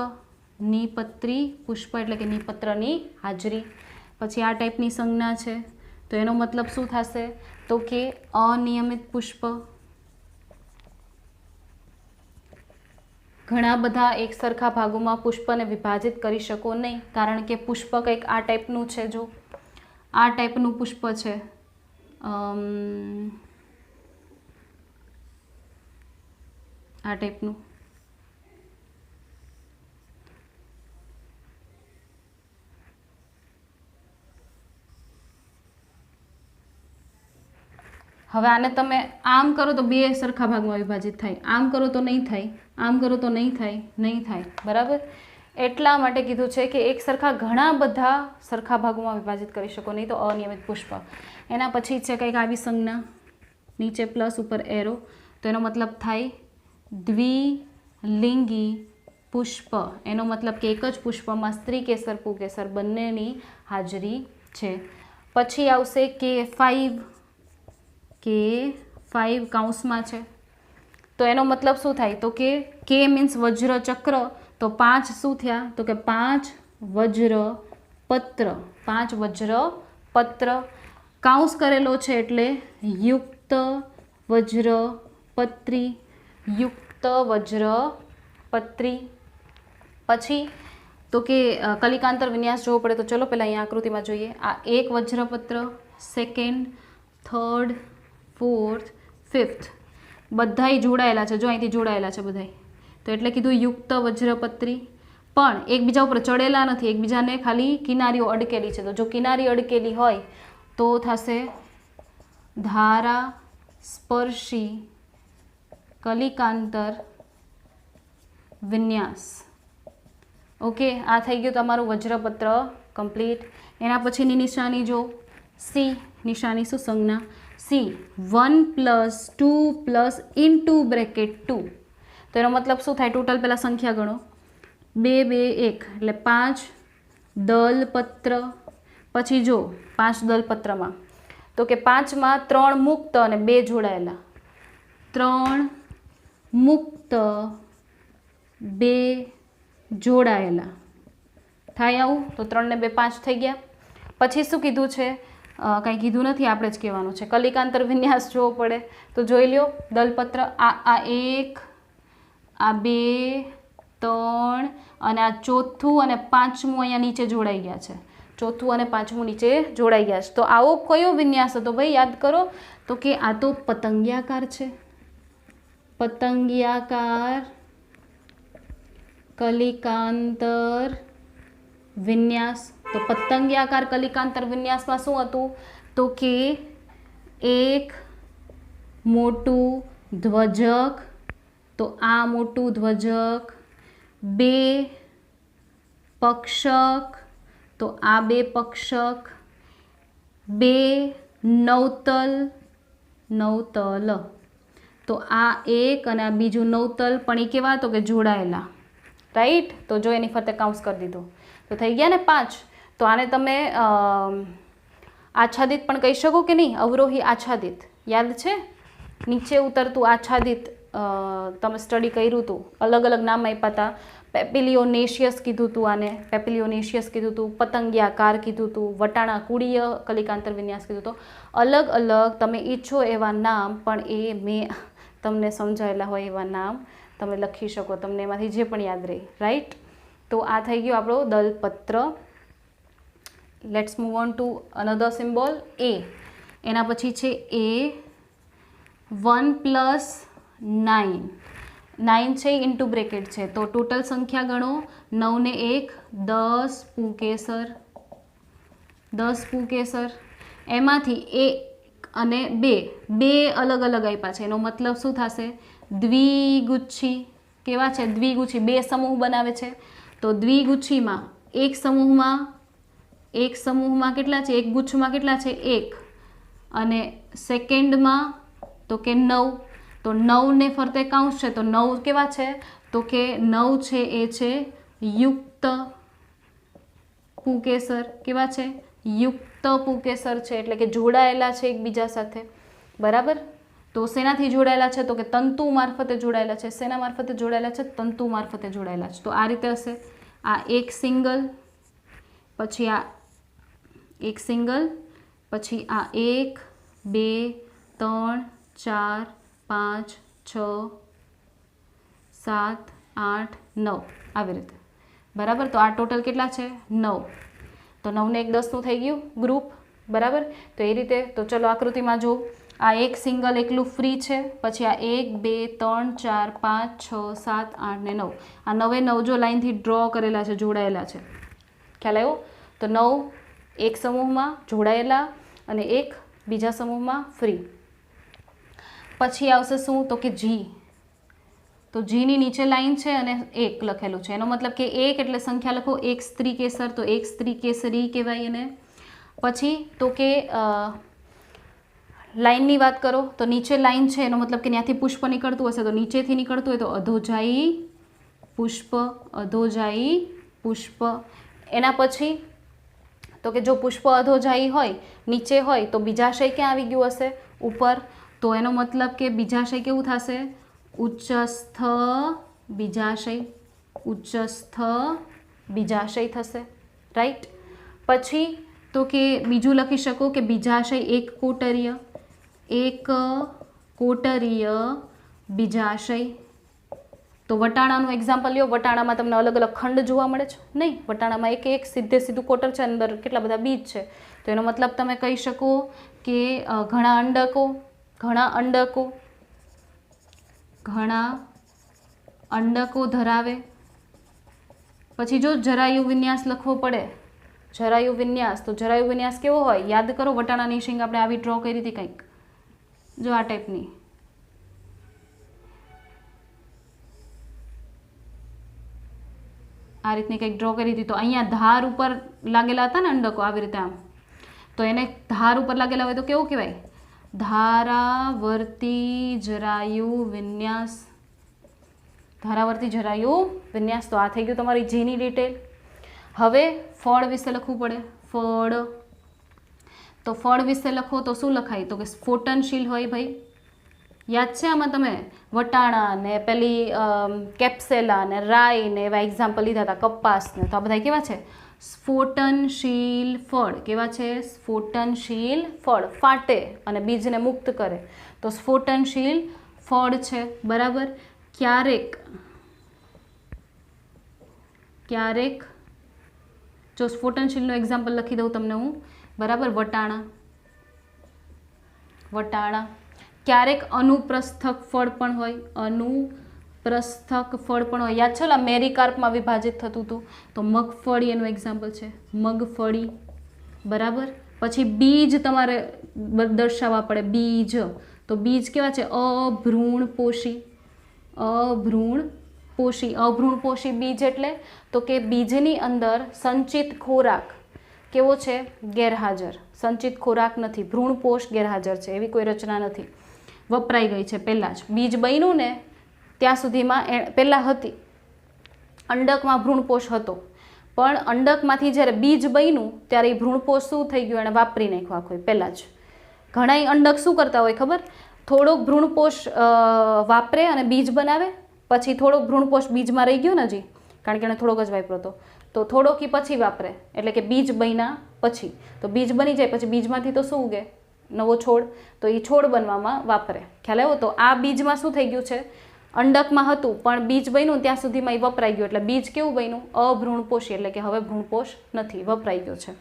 A: નિપત્રી પુષ્પ એટલે કે નિપત્રની હાજરી. પછી આ ટાઈપની સંજ્ઞા છે તો એનો મતલબ શું થશે? તો કે અનિયમિત પુષ્પ. ઘણા બધા એક સરખા ભાગોમાં પુષ્પને વિભાજિત કરી શકો નહીં, કારણ કે પુષ્પ કંઈક આ ટાઈપનું છે. જો આ ટાઈપનું પુષ્પ છે, આ ટાઈપનું. હવે આને તમે આમ કરો તો બે સરખા ભાગમાં વિભાજિત થાય, આમ કરો તો નહીં થાય, આમ કરો તો નહીં થાય, નહીં થાય. બરાબર. એટલા માટે કીધું છે કે એક સરખા ઘણા બધા સરખા ભાગોમાં વિભાજિત કરી શકો નહીં, તો અનિયમિત પુષ્પ. એના પછી છે કંઈક આવી સંજ્ઞા, નીચે પ્લસ ઉપર એરો, તો એનો મતલબ થાય દ્વિલિંગી પુષ્પ. એનો મતલબ કે એક જ પુષ્પમાં સ્ત્રી કેસર પુકેસર બંનેની હાજરી છે. પછી આવશે K5. K5 કૌંસમાં છે તો એનો મતલબ શું થાય? તો કે K મીન્સ વજ્ર ચક્ર, તો 5 શું થયા? તો કે 5 વજ્ર પત્ર. 5 વજ્ર પત્ર. કૌંસ કરેલો છે એટલે યુક્ત વજ્ર પત્રી. યુક્ત વજ્ર પત્રી. પછી તો કે કલિકાંતર વિન્યાસ જોવો પડે તો ચલો પહેલાં અહીંયા આકૃતિમાં જોઈએ. આ એક વજ્રપત્ર, સેકન્ડ, થર્ડ, ફોર્થ, ફિફ્થ બધાય જોડાયેલા છે. જો અહીંથી જોડાયેલા છે બધાય, તો એટલે કીધું યુક્ત વજ્રપત્રી. પણ એકબીજા ઉપર ચડેલા નથી, એકબીજાને ખાલી કિનારીઓ અડકેલી છે. તો જો કિનારી અડકેલી હોય તો થશે ધારા સ્પર્શી કલિકાંતર વિન્યાસ. ઓકે, આ થઈ ગયું તમારું વજ્રપત્ર કમ્પ્લીટ. એના પછીની નિશાની જો સી. નિશાની શું? સંજ્ઞા. C 1 + 2 + into bracket 2. તો એનો મતલબ શું થાય? ટોટલ પહેલાં સંખ્યા ગણો. 2 2 1 એટલે 5 દલપત્ર. પછી જો 5 દલપત્રમાં તો કે 5માં 3 મુક્ત અને 2 જોડાયેલા. 3 મુક્ત 2 જોડાયેલા થાય આવું. તો 3 ને 2 5 થઈ ગયા. પછી શું કીધું છે? કાંઈ કીધું નથી, આપણે જ કહેવાનું છે. કલિકાંતર વિન્યાસ જોવો પડે તો જોઈ લ્યો. દલપત્ર આ 1, આ 2, 3 અને આ ચોથું અને પાંચમું અહીંયા નીચે જોડાઈ ગયા છે. ચોથું અને પાંચમું નીચે જોડાઈ ગયા છે. તો આવો કયો વિન્યાસ હતો ભાઈ? યાદ કરો. તો કે આ તો પતંગિયાકાર છે. પતંગિયાકાર કલિકાંતર વિન્યાસ. તો પતંગિયાકાર કલિકાંતર વિન્યાસમાં શું હતું? તો કે એક મોટું ધ્વજક, તો આ મોટું ધ્વજક, 2 પક્ષક, તો આ 2 પક્ષક, 2 નવતલ, નવતલ. તો આ એક અને આ બીજું નવતલ, પણ એ કેવા? તો કે જોડાયેલા. રાઈટ. તો જો એની ફરતે કાઉન્સ કરી દીધું તો થઈ ગયા ને 5. તો આને તમે આચ્છાદિત પણ કહી શકો કે નહીં? અવરોહી આચ્છાદિત યાદ છે? નીચે ઉતરતું આચ્છાદિત તમે સ્ટડી કર્યું હતું, અલગ અલગ નામ આપ્યા હતા. પેપિલિયોનેશિયસ કીધું હતું, આને પેપિલિયોનેશિયસ કીધું હતું, પતંગિયાકાર કીધું હતું, વટાણા કુળીય કલિકાંતર વિન્યાસ કીધું હતું. અલગ અલગ તમે ઈચ્છો એવા નામ, પણ એ મેં તમને સમજાયેલા હોય એવા નામ તમે લખી શકો, તમને એમાંથી જે પણ યાદ રહે. રાઈટ? તો આ થઈ ગયો આપણો દલપત્ર. Let's move on to another symbol A. એના પછી છે એ 1 + 9. 9 છે ઇન્ટુ બ્રેકેટ છે, તો ટોટલ સંખ્યા ગણો. 9 ને 1 10 પુકેસર, 10 પુકેસર. એમાંથી 1 અને 2 અલગ અલગ આપ્યા છે, એનો મતલબ શું થશે? દ્વિગુચ્છી. કેવા છે? દ્વિગુચ્છી. 2 સમૂહ બનાવે છે, તો દ્વિગુચ્છીમાં એક સમૂહમાં કેટલા છે? એક ગુચ્છમાં કેટલા છે? 1. અને સેકન્ડમાં તો કે 9, તો 9 ને ફરતે કાઉન્સ છે, તો 9 કેવા છે? તો કે 9 છે એ છે યુક્ત પુકેસર. કેવા છે? યુક્ત પુકેસર છે, એટલે કે જોડાયેલા છે એકબીજા સાથે. બરાબર? તો શેનાથી જોડાયેલા છે? તો કે તંતુ મારફતે જોડાયેલા છે. શેના મારફતે જોડાયેલા છે? તંતુ મારફતે જોડાયેલા છે. તો આ રીતે હશે. આ એક સિંગલ, પછી આ એક સિંગલ, પછી આ 1 2 3 4 5 6 7 8 9 આવી રીતે. બરાબર? તો આ ટોટલ કેટલા છે? 9. તો 9 ને 1 10નું થઈ ગયું ગ્રુપ. બરાબર? તો એ રીતે. તો ચલો આકૃતિમાં જો, આ એક સિંગલ એકલું ફ્રી છે, પછી આ 1 2 3 4 5 6 7 8 ને 9. આ 9 એ 9 જો લાઈનથી ડ્રો કરેલા છે, જોડાયેલા છે. ખ્યાલ આવ્યો? તો 9 એક સમૂહમાં જોડાયેલા અને એક બીજા સમૂહમાં ફ્રી. પછી આવશે શું? તો કે જી. તો જીની નીચે લાઈન છે અને 1 લખેલું છે, એનો મતલબ કે 1 એટલે સંખ્યા લખો. 1 સ્ત્રી કેસર, તો 1 સ્ત્રી કેસરી કહેવાય એને. પછી તો કે લાઈનની વાત કરો તો નીચે લાઈન છે, એનો મતલબ કે ત્યાંથી પુષ્પ નીકળતું હશે, તો નીચેથી નીકળતું હોય તો અધોજાયી પુષ્પ, અધોજાયી પુષ્પ. એના પછી તો કે જો પુષ્પ અધોજાયી હોય, નીચે હોય, તો બીજાશય ક્યાં આવી ગયું હશે? ઉપર. તો એનો મતલબ કે બીજાશય કેવું થશે? ઉચ્ચસ્થ બીજાશય, ઉચ્ચસ્થ બીજાશય થશે. રાઈટ? પછી તો કે બીજું લખી શકો કે બીજાશય એક કોટરીય, એક કોટરીય બીજાશય. તો વટાણાનું એક્ઝામ્પલ લ્યો. વટાણામાં તમને અલગ અલગ ખંડ જોવા મળે છે? નહીં. વટાણામાં એક સીધું કોટર છે, અંદર કેટલા બધા બીજ છે. તો એનો મતલબ તમે કહી શકો કે ઘણા અંડકો ધરાવે. પછી જો જરાયુ વિન્યાસ લખવો પડે, જરાયુ વિન્યાસ, તો જરાયુ વિન્યાસ કેવો હોય? યાદ કરો, વટાણાની શીંગ આપણે આવી ડ્રો કરી હતી કંઈક, જો આ ટાઈપની. આ રીતની કંઈક ડ્રો કરી હતી. તો અહીંયા ધાર ઉપર લાગેલા હતા ને અંડકો, આવી રીતે આમ. તો એને ધાર ઉપર લાગેલા હોય તો કેવું કહેવાય? ધારાવર્તી જરાયુ વિન્યાસ. ધારાવર્તી જરાયુ વિન્યાસ. તો આ થઈ ગયું તમારી જીની ડિટેલ. હવે ફળ વિશે લખવું પડે. ફળ. તો ફળ વિશે લખો તો શું લખાય? તો કે સ્ફોટનશીલ હોય ભાઈ. યાદ છે આમાં તમે વટાણા ને પેલી કેપ્સેલા ને રાઈ ને એવા એક્ઝામ્પલ લીધા હતા, કપાસ ને. તો આ બધા કેવા છે? સ્ફોટનશીલ ફળ. કેવા છે? સ્ફોટનશીલ ફળ. ફાટે અને બીજને મુક્ત કરે, તો સ્ફોટનશીલ ફળ છે. બરાબર? ક્યારેક જો સ્ફોટનશીલનું એક્ઝામ્પલ લખી દઉં તમને હું. બરાબર? વટાણા. ક્યારેક અનુપ્રસ્થક ફળ પણ હોય. અનુપ્રસ્થક ફળ પણ હોય. યાદ છે ઓલા મેરીકાર્પમાં વિભાજિત થતું હતું, તો મગફળી એનું એક્ઝામ્પલ છે. મગફળી. બરાબર? પછી બીજ તમારે દર્શાવવા પડે. બીજ. તો બીજ કેવા છે? અભ્રૂણપોષી. અભ્રૂણપોષી બીજ એટલે તો કે બીજની અંદર સંચિત ખોરાક કેવો છે? ગેરહાજર. સંચિત ખોરાક નથી, ભ્રૂણપોષ ગેરહાજર છે, એવી કોઈ રચના નથી, વપરાઈ ગઈ છે પહેલાં જ. બીજ બન્યું ને ત્યાં સુધીમાં પહેલાં હતી, અંડકમાં ભ્રૂણપોષ હતો, પણ અંડકમાંથી જ્યારે બીજ બન્યું ત્યારે એ ભ્રૂણપોષ શું થઈ ગયું? એણે વાપરી નાખ્યો આખો પહેલાં જ. ઘણાય અંડક શું કરતા હોય ખબર? થોડોક ભ્રૂણપોષ વાપરે અને બીજ બનાવે, પછી થોડોક ભ્રૂણપોષ બીજમાં રહી ગયો ને હજી, કારણ કે એણે થોડોક જ વાપરો હતો. તો થોડોક ઈ પછી વાપરે એટલે કે બીજ બન્યા પછી. તો બીજ બની જાય પછી બીજમાંથી તો શું ઉગે? નવો છોડ. તો એ છોડ બનવામાં વાપરે. ખ્યાલ આવ્યો? તો આ બીજમાં શું થઈ ગયું છે? અંડકમાં હતું પણ બીજ બન્યું ત્યાં સુધીમાં એ વપરાઈ ગયું. એટલે બીજ કેવું બન્યું? અભ્રૂણપોષી, એટલે કે હવે ભ્રૂણપોષ નથી, વપરાઈ ગયો છે.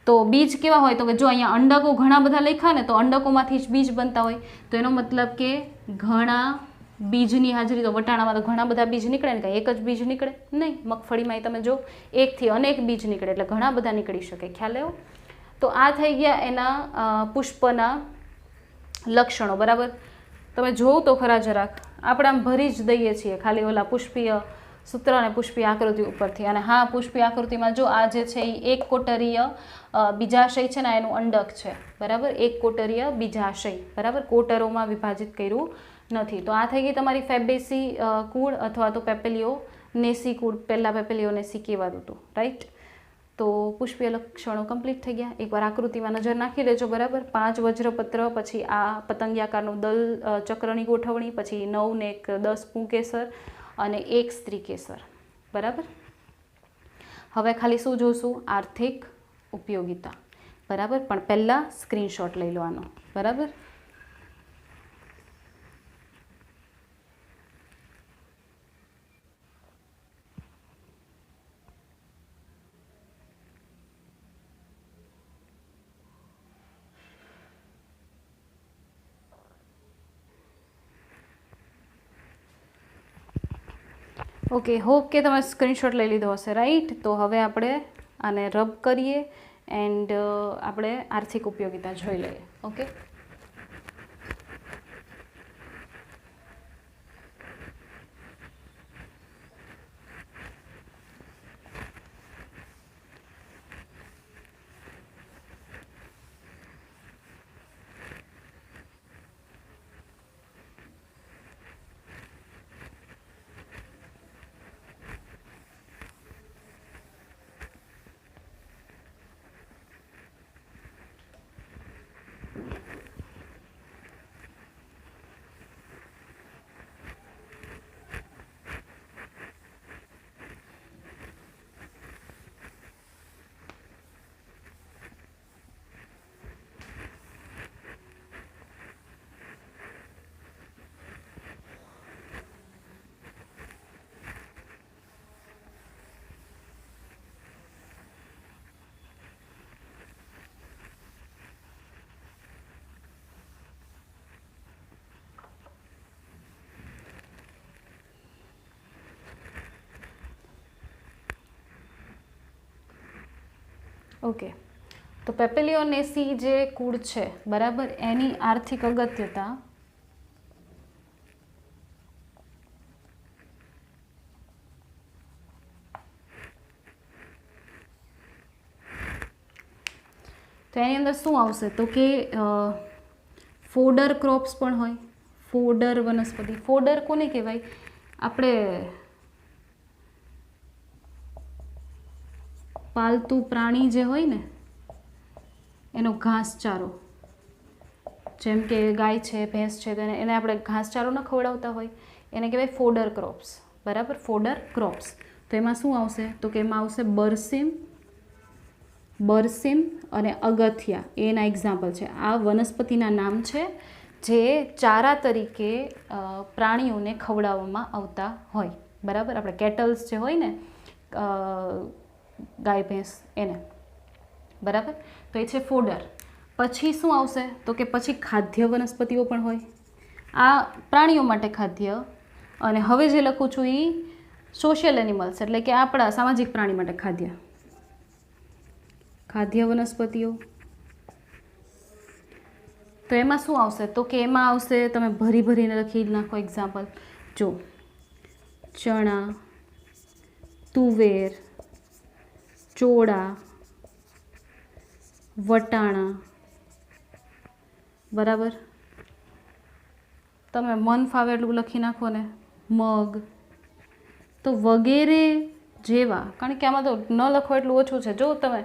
A: તો બીજ કેવા હોય? તો કે જો અહીંયા અંડકો ઘણા બધા લખ્યા ને તો અંડકોમાંથી જ બીજ બનતા હોય. તો એનો મતલબ કે ઘણા બીજની હાજરી. તો વટાણામાં તો ઘણા બધા બીજ નીકળે ને, કાંઈ એક જ બીજ નીકળે નહીં. મગફળીમાં તમે જો એકથી અનેક બીજ નીકળે, એટલે ઘણા બધા નીકળી શકે. ખ્યાલ આવ્યો? તો આ થઈ ગયા એના પુષ્પના લક્ષણો. બરાબર? તમે જોવું તો ખરા જરાક, આપણે આમ ભરી જ દઈએ છીએ ખાલી ઓલા પુષ્પીય સૂત્ર અને પુષ્પીય આકૃતિ ઉપરથી. અને હા, પુષ્પીય આકૃતિમાં જો આ જે છે એ એક કોટરીય બીજાશય છે ને, એનું અંડક છે. બરાબર? એક કોટરીય બીજાશય. બરાબર? કોટરોમાં વિભાજિત કર્યું નથી. તો આ થઈ ગઈ તમારી ફેબેસી કુળ અથવા તો પેપેલિયોનેસી કુળ. પહેલાં પેપેલિયોનેસી કહેવાતું હતું. રાઈટ? તો પુષ્પીય લક્ષણો કમ્પ્લીટ થઈ ગયા. એકવાર આકૃતિમાં નજર નાખી લેજો. બરાબર? 5 વજ્રપત્ર, પછી આ પતંગિયાકારનું દલ ચક્રની ગોઠવણી, પછી 9 ને 10 પુંકેસર અને 1 સ્ત્રીકેસર. બરાબર? હવે ખાલી શું જોશું? આર્થિક ઉપયોગિતા. બરાબર? પણ પહેલાં સ્ક્રીનશોટ લઈ લો આનો. બરાબર? ઓકે, હોપ કે તમે સ્ક્રીનશોટ લઈ લીધો હશે. રાઈટ? તો હવે આપણે આને રબ કરીએ એન્ડ આપણે આર્થિક ઉપયોગિતા જોઈ લઈએ. Okay, okay. તો પેપેલિયોનેસી જે કુળ છે, બરાબર, એની આર્થિક અગત્યતા તો એની અંદર શું આવશે? તો કે ફોડર ક્રોપ્સ પણ હોય. ફોડર વનસ્પતિ. ફોડર કોને કહેવાય? આપણે પાલતુ પ્રાણી જે હોય ને એનો ઘાસચારો, જેમ કે ગાય છે, ભેંસ છે, તો એને આપણે ઘાસચારો ન ખવડાવતા હોય, એને કહેવાય ફોડર ક્રોપ્સ. બરાબર? Fodder crops. તો એમાં શું આવશે? તો કે એમાં આવશે બરસીમ અને અગથિયા. એના એક્ઝામ્પલ છે. આ વનસ્પતિના નામ છે જે ચારા તરીકે પ્રાણીઓને ખવડાવવામાં આવતા હોય. બરાબર? આપણે કેટલ્સ જે હોય ને, ગાય ભેંસ, એને. બરાબર? તો એ છે ફોડર. પછી શું આવશે? તો કે પછી ખાદ્ય વનસ્પતિઓ પણ હોય. આ પ્રાણીઓ માટે ખાદ્ય. અને હવે જે લખું છું એ સોશિયલ એનિમલ્સ, એટલે કે આપણા સામાજિક પ્રાણી માટે ખાદ્ય. ખાદ્ય વનસ્પતિઓ. તો એમાં શું આવશે? તો કે એમાં આવશે, તમે ભરીને લખી નાખો એક્ઝામ્પલ. જો, ચણા, તુવેર, ચોળા, વટાણા. બરાબર? તમે મન ફાવે એટલું લખી નાખો ને. મગ. તો વગેરે જેવા, કારણ કે આમાં તો ન લખો એટલું ઓછું છે. જો તમે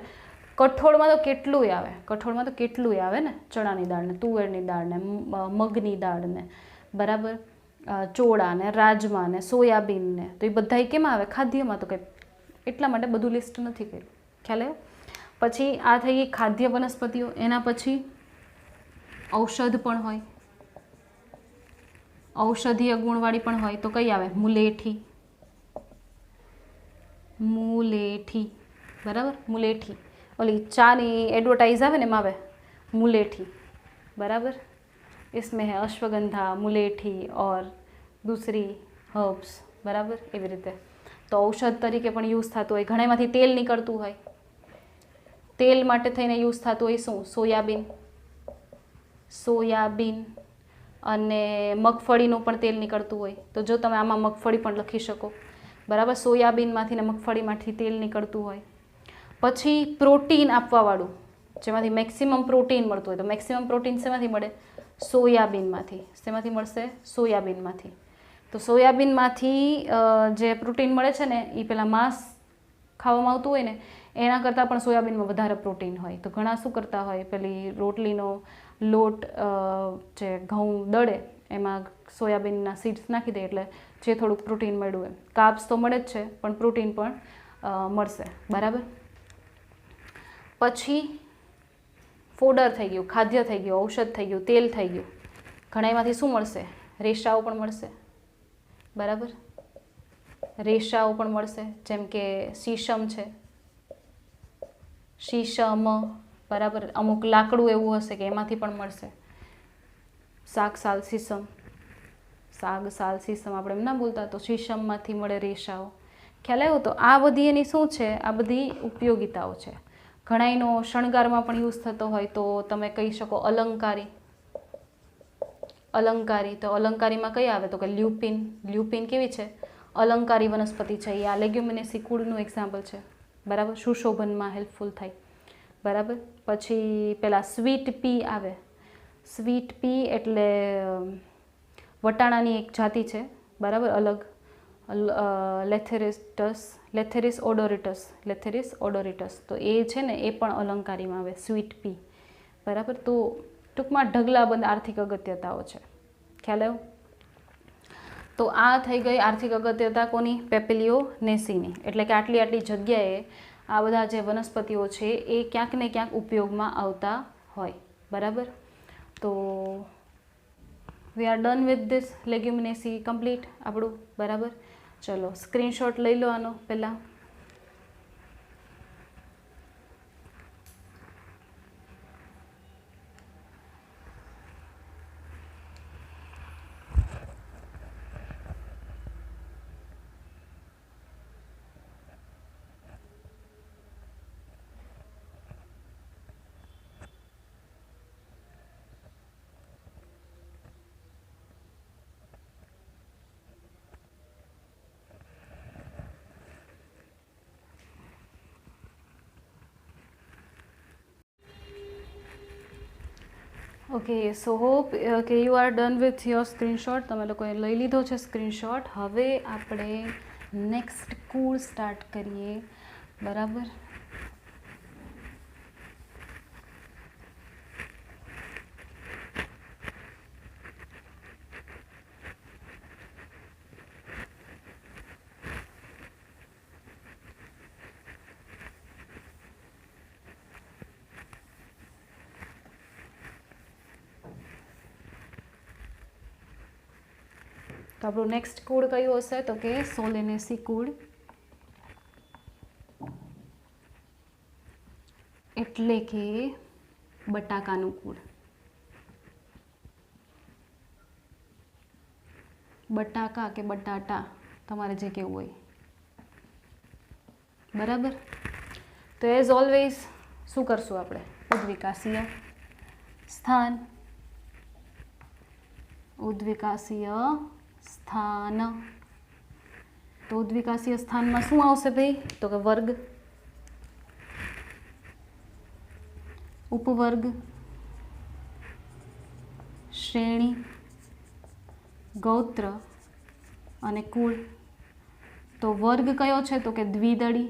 A: કઠોળમાં તો કેટલુંય આવે ને, ચણાની દાળ ને, તુવેરની દાળ ને, મગની દાળ ને. બરાબર? ચોળા ને રાજમા ને સોયાબીન ને, તો એ બધા કેમાં આવે? ખાદ્યમાં. તો કંઈ એટલા માટે બધું લિસ્ટ નથી કર્યું, ખ્યાલ આવ્યો? પછી આ થઈ ગઈ ખાદ્ય વનસ્પતિઓ. એના પછી ઔષધ પણ હોય, ઔષધીય ગુણવાળી પણ હોય. તો કઈ આવે? મુલેઠી. મુલેઠી, બરાબર. મુલેઠી ઓલી ચાની એડવર્ટાઇઝ આવે ને એમાં આવે मुलेठी, बराबर. इसमें है अश्वगंधा, मुलेठी और दूसरी हर्ब्स, बराबर. एवी रीते तो औषध तरीके पण यूज थतुं होय. घणामांथी तेल निकळतुं होय. तेल माटे थईने यूज थतुं होय शुं? सोयाबीन. सोयाबीन अने मगफळीनुं पण तेल निकळतुं होय. तो जो तमे आमां मगफળી पण लखी शको, बराबर. सोयाबीनमांथी ने मगफळीमांथी तेल निकळतुं होय. पछी प्रोटीन आपवावाळुं, जेमांथी મેક્સિમમ પ્રોટીન મળતું હોય. તો મેક્સિમમ પ્રોટીન શેમાંથી મળે? સોયાબીનમાંથી. શેમાંથી મળશે? સોયાબીનમાંથી. તો સોયાબીનમાંથી જે પ્રોટીન મળે છે ને એ પેલા માંસ ખાવામાં આવતું હોય ને એના કરતાં પણ સોયાબીનમાં વધારે પ્રોટીન હોય. તો ઘણા શું કરતા હોય, પેલી રોટલીનો લોટ જે ઘઉં દળે એમાં સોયાબીનના સીડ્સ નાખી દે એટલે જે થોડુંક પ્રોટીન મળ્યું એમ. કાર્બ્સ તો મળે જ છે પણ પ્રોટીન પણ મળશે, બરાબર. પછી ફોડર થઈ ગયું, ખાદ્ય થઈ ગયું, ઔષધ થઈ ગયું, તેલ થઈ ગયું. ઘણામાંથી શું મળશે? રેશાઓ પણ મળશે, બરાબર. રેશાઓ પણ મળશે, જેમ કે શીશમ છે, શીશમ, બરાબર. અમુક લાકડું એવું હશે કે એમાંથી પણ મળશે. શાક સાલ શીશમ, શાક સાલ શીશમ આપણે એમ ના બોલતા, તો શીશમમાંથી મળે રેશાઓ. ખ્યાલ આવ્યો? તો આ બધી એની શું છે? આ બધી ઉપયોગિતાઓ છે. ઘણાયનો શણગારમાં પણ યુઝ થતો હોય. તો તમે કહી શકો અલંકારી. અલંકારી, તો અલંકારીમાં કઈ આવે? તો કે લ્યુપિન. લ્યુપિન કેવી છે? અલંકારી વનસ્પતિ છે. એ આ લેગ્યુમિનેસી કુળનું એક્ઝામ્પલ છે, બરાબર. સુશોભનમાં હેલ્પફુલ થાય, બરાબર. પછી પેલા સ્વીટ પી આવે. સ્વીટ પી એટલે વટાણાની એક જાતિ છે, બરાબર, અલગ. લેથેરિસ ઓડોરિટસ. લેથેરિસ ઓડોરિટસ, તો એ છે ને એ પણ અલંકારીમાં આવે, સ્વીટ પી, બરાબર. તો ટૂંકમાં ઢગલાબંધ આર્થિક અગત્યતાઓ છે, ખ્યાલ આવ્યો? તો આ થઈ ગઈ આર્થિક અગત્યતા કોની? પેપિલિયોનેસીની. એટલે કે આટલી આટલી જગ્યાએ આ બધા જે વનસ્પતિઓ છે એ ક્યાંક ને ક્યાંક ઉપયોગમાં આવતા હોય, બરાબર. તો we are done with this leguminosae complete આપણું, બરાબર. ચલો સ્ક્રીનશોટ લઈ લો આનો પહેલાં. ઓકે, સો હોપ કે you are done with your screenshot. તમે લોકોએ લઈ લીધો છે સ્ક્રીનશોટ. હવે આપણે નેક્સ્ટ કુળ સ્ટાર્ટ કરીએ, બરાબર. તો આપણું નેક્સ્ટ કુળ કયું હશે? તો કે સોલેનેસી કુળ. એટલે કે બટાકાનું કુળ. બટાકા કે બટાટા, તમારે જે કહેવું હોય, બરાબર. તો એઝ ઓલવેઝ શું કરશું આપણે? ઉદ્વિકાસીય સ્થાન. ઉદ્વિકાસીય સ્થાન. તો ઉદ્વિકાસીય સ્થાનમાં શું આવશે ભાઈ? તો કે વર્ગ, ઉપવર્ગ, શ્રેણી, ગોત્ર અને કુળ. તો વર્ગ કયો છે? તો કે દ્વિદળી.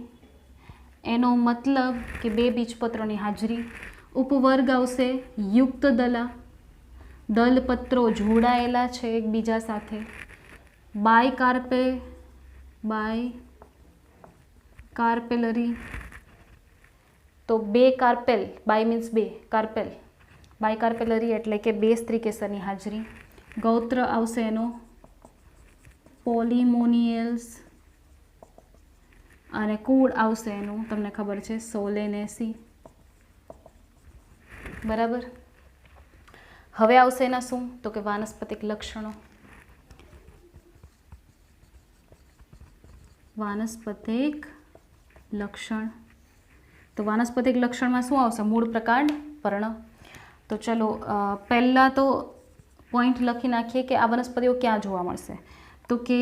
A: એનો મતલબ કે બે બીજપત્રોની હાજરી. ઉપવર્ગ આવશે યુક્ત દલા. દલપત્રો જોડાયેલા છે એકબીજા સાથે. બાયકાર્પેલરી, તો બે કાર્પેલ, બાય મીન્સ બે, કાર્પેલ, બાયકાર્પેલરી એટલે કે બે સ્ત્રી કેસરની હાજરી. ગૌત્ર આવશે એનો પોલિમોનિયલ્સ અને કુળ આવશે એનું તમને ખબર છે સોલેનેસી. બરાબર. હવે આવશે એના શું તો કે વાનસ્પતિક લક્ષણો. વાનસ્પતિક લક્ષણ, તો વાનસ્પતિક લક્ષણમાં શું આવશે? મૂળ, પ્રકાંડ, પર્ણ. તો ચલો પહેલાં તો પોઈન્ટ લખી નાખીએ કે આ વનસ્પતિઓ ક્યાં જોવા મળશે. તો કે